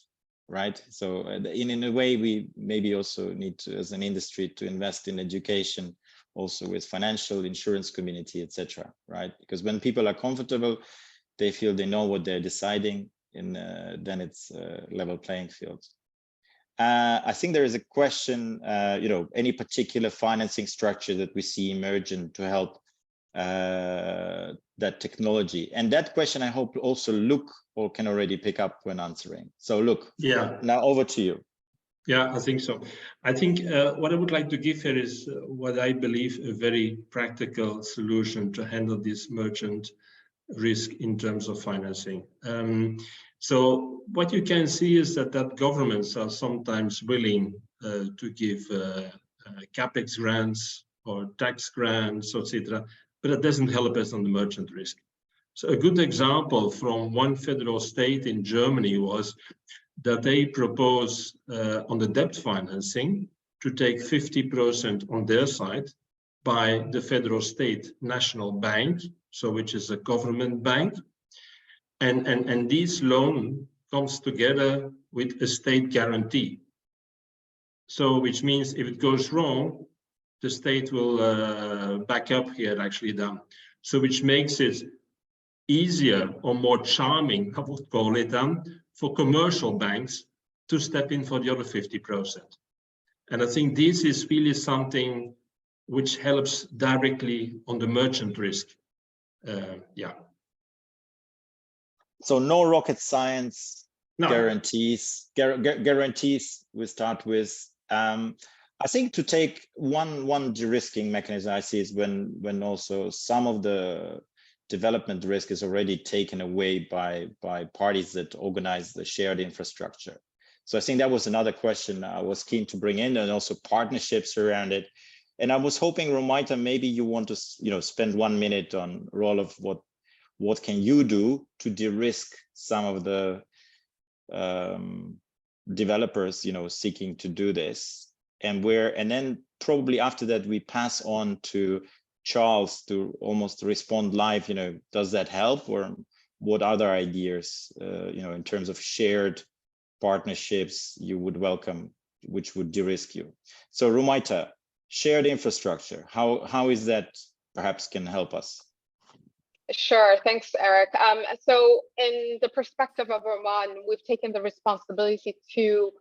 right? So in a way, we maybe also need to, as an industry, to invest in education, also with financial insurance community, etc., right? Because when people are comfortable, they feel they know what they're deciding, and then it's a level playing field. I think there is a question, any particular financing structure that we see emerging to help that technology? And that question, I hope also Luke can already pick up when answering. So Luke, now over to you. Yeah, I think so. I think what I would like to give here is what I believe a very practical solution to handle this merchant risk in terms of financing. So what you can see is that governments are sometimes willing to give capex grants or tax grants, etc., but it doesn't help us on the merchant risk. So a good example from one federal state in Germany was that they propose on the debt financing to take 50% on their side by the federal state national bank, so which is a government bank. And this loan comes together with a state guarantee. So which means if it goes wrong, the state will back up here actually down. So which makes it easier or more charming, I would call it, for commercial banks to step in for the other 50%. And I think this is really something which helps directly on the merchant risk. So no rocket science, no. guarantees we start with. I think to take one de-risking mechanism I see is when also some of the development risk is already taken away by parties that organize the shared infrastructure. So I think that was another question I was keen to bring in, and also partnerships around it. And I was hoping, Romaita, maybe you want to spend 1 minute on role of what can you do to de-risk some of the developers seeking to do this, and then probably after that we pass on to Charles to almost respond live. Does that help, or what other ideas in terms of shared partnerships you would welcome, which would de-risk you? So Romaita, shared infrastructure, how is that perhaps can help us? Sure, thanks, Eric. So in the perspective of Oman, we've taken the responsibility to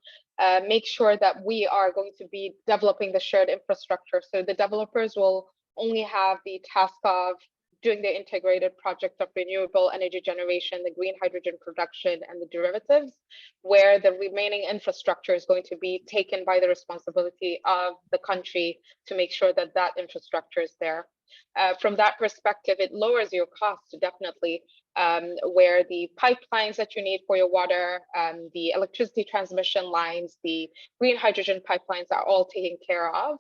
make sure that we are going to be developing the shared infrastructure. So the developers will only have the task of doing the integrated project of renewable energy generation, the green hydrogen production, and the derivatives, where the remaining infrastructure is going to be taken by the responsibility of the country to make sure that that infrastructure is there. From that perspective, it lowers your costs definitely, where the pipelines that you need for your water, the electricity transmission lines, the green hydrogen pipelines are all taken care of.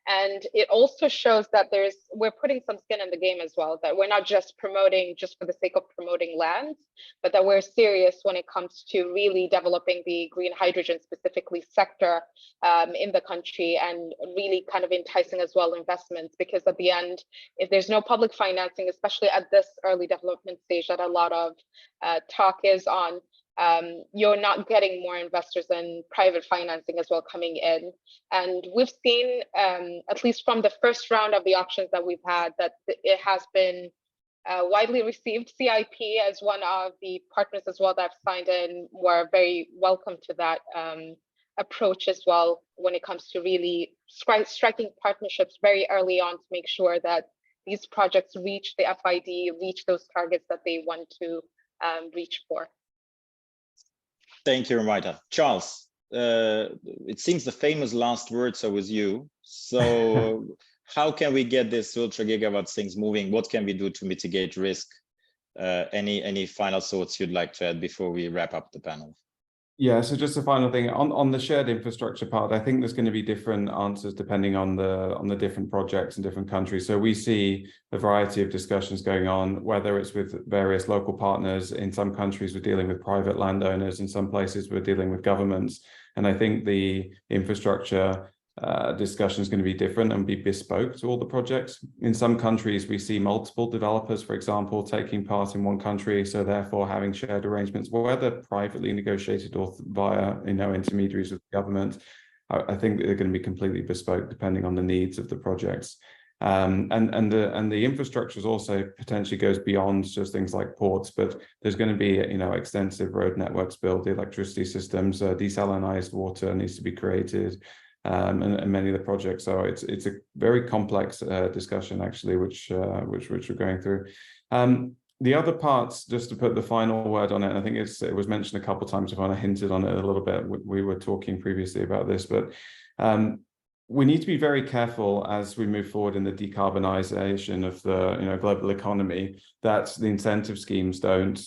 And it also shows that we're putting some skin in the game as well, that we're not just promoting just for the sake of promoting land, but that we're serious when it comes to really developing the green hydrogen specifically sector in the country, and really kind of enticing as well investments, because at the end, if there's no public financing, especially at this early development stage that a lot of talk is on, you're not getting more investors and private financing as well coming in. And we've seen, at least from the first round of the auctions that we've had, that it has been widely received. CIP, as one of the partners as well that have signed in, were very welcome to that approach as well, when it comes to really striking partnerships very early on to make sure that these projects reach the FID, reach those targets that they want to reach for. Thank you, Romaita. Charles, it seems the famous last words are with you. So how can we get this ultra gigawatt things moving? What can we do to mitigate risk? Any final thoughts you'd like to add before we wrap up the panel? Yeah, so just a final thing on the shared infrastructure part, I think there's going to be different answers depending on the different projects in different countries. So we see a variety of discussions going on, whether it's with various local partners. In some countries, we're dealing with private landowners. In some places, we're dealing with governments. And I think the infrastructure discussion is going to be different and be bespoke to all the projects. In some countries, we see multiple developers, for example, taking part in one country, so therefore having shared arrangements, whether privately negotiated or via intermediaries with the government. I think they're going to be completely bespoke depending on the needs of the projects. And the infrastructure also potentially goes beyond just things like ports, but there's going to be extensive road networks built, the electricity systems, desalinized water needs to be created. And many of the projects. So it's a very complex discussion actually, which we're going through. The other parts, just to put the final word on it, I think it was mentioned a couple of times. If I hinted on it a little bit, we were talking previously about this, but we need to be very careful as we move forward in the decarbonization of the global economy, that the incentive schemes don't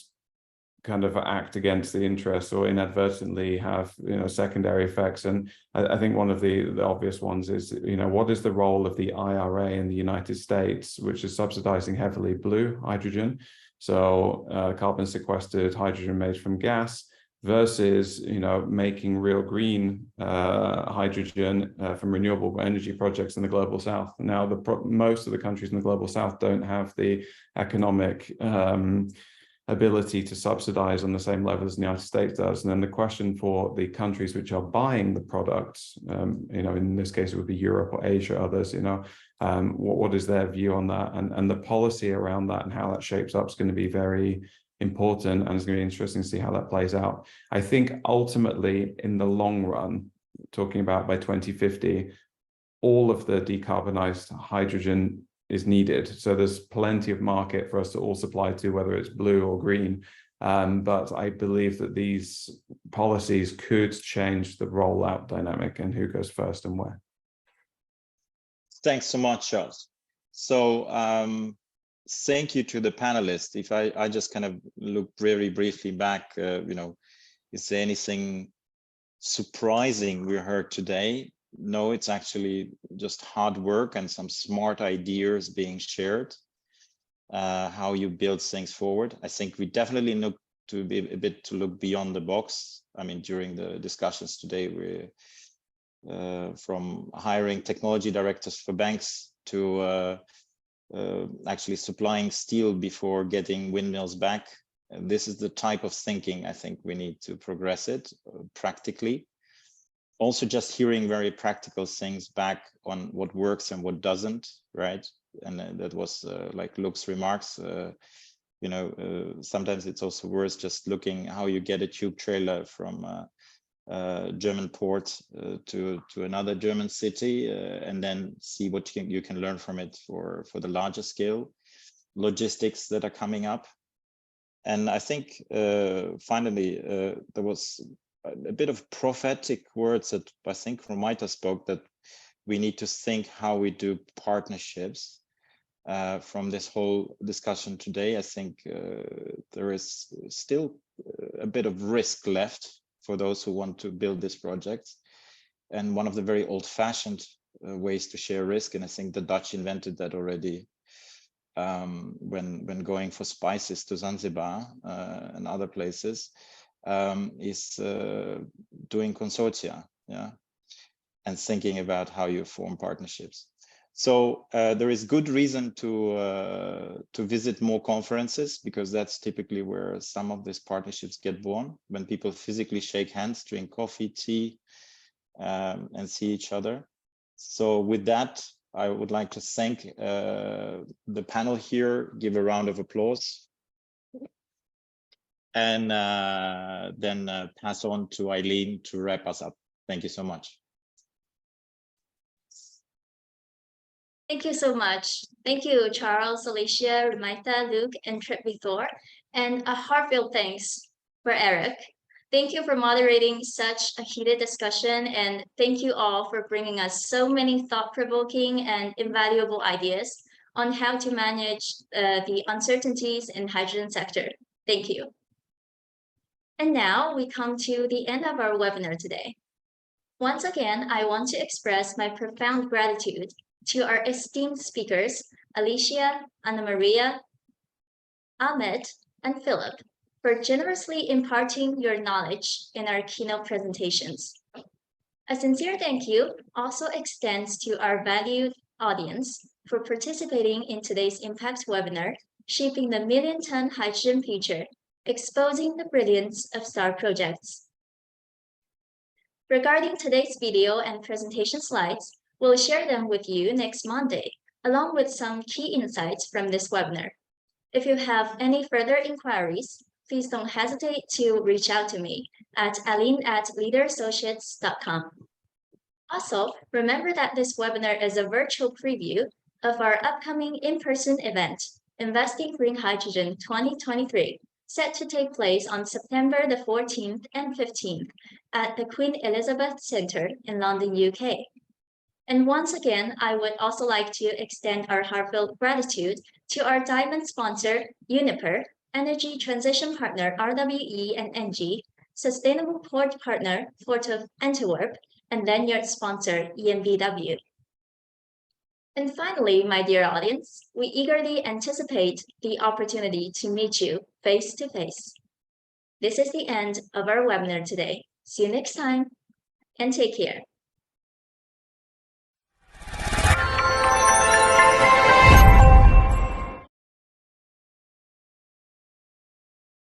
kind of act against the interests or inadvertently have secondary effects. And I think one of the obvious ones is what is the role of the IRA in the United States, which is subsidizing heavily blue hydrogen, so carbon sequestered hydrogen made from gas, versus making real green hydrogen from renewable energy projects in the global south. Now most of the countries in the global south don't have the economic ability to subsidize on the same level as the United States does. And then the question for the countries which are buying the products, in this case it would be Europe or Asia, others, what is their view on that? And the policy around that and how that shapes up is going to be very important, and it's going to be interesting to see how that plays out. I think ultimately in the long run, talking about by 2050, all of the decarbonized hydrogen is needed. So there's plenty of market for us to all supply to, whether it's blue or green. But I believe that these policies could change the rollout dynamic and who goes first and where. Thanks so much, Charles. So thank you to the panelists. If I just kind of look very briefly back, you know, is there anything surprising we heard today? No, it's actually just hard work and some smart ideas being shared, how you build things forward. I think we definitely need to be a bit to look beyond the box. I mean, during the discussions today, we from hiring technology directors for banks to actually supplying steel before getting windmills back. And this is the type of thinking I think we need to progress it practically. Also just hearing very practical things back on what works and what doesn't, right? And that was like Luke's remarks, you know, sometimes it's also worth just looking how you get a tube trailer from German port to another German city, and then see what you can learn from it for the larger scale logistics that are coming up. And I think finally there was a bit of prophetic words that I think Romita spoke, that we need to think how we do partnerships. From this whole discussion today, I think there is still a bit of risk left for those who want to build this project. And one of the very old-fashioned ways to share risk, and I think the Dutch invented that already when going for spices to Zanzibar and other places, is doing consortia, yeah, and thinking about how you form partnerships. So there is good reason to visit more conferences, because that's typically where some of these partnerships get born, when people physically shake hands, drink coffee, tea, and see each other. So with that, I would like to thank the panel here, give a round of applause, and then pass on to Eileen to wrap us up. Thank you so much. Thank you so much. Thank you, Charles, Alicia, Romita, Luke, and Trip-Victor. And a heartfelt thanks for Eric. Thank you for moderating such a heated discussion, and thank you all for bringing us so many thought-provoking and invaluable ideas on how to manage the uncertainties in hydrogen sector. Thank you. And now we come to the end of our webinar today. Once again, I want to express my profound gratitude to our esteemed speakers, Alicia, Anna Maria, Ahmed, and Philip, for generously imparting your knowledge in our keynote presentations. A sincere thank you also extends to our valued audience for participating in today's Impact webinar, Shaping the Million-Ton Hydrogen Future, Exposing the Brilliance of Star Projects. Regarding today's video and presentation slides, we'll share them with you next Monday, along with some key insights from this webinar. If you have any further inquiries, please don't hesitate to reach out to me at aline@leaderassociates.com. Also, remember that this webinar is a virtual preview of our upcoming in-person event, Investing Green Hydrogen 2023, set to take place on September the 14th and 15th at the Queen Elizabeth Centre in London, UK. And once again, I would also like to extend our heartfelt gratitude to our diamond sponsor, Uniper, Energy Transition Partner RWE and NG, Sustainable Port Partner Port of Antwerp, and lanyard sponsor EnBW. And finally, my dear audience, we eagerly anticipate the opportunity to meet you face to face. This is the end of our webinar today. See you next time, and take care.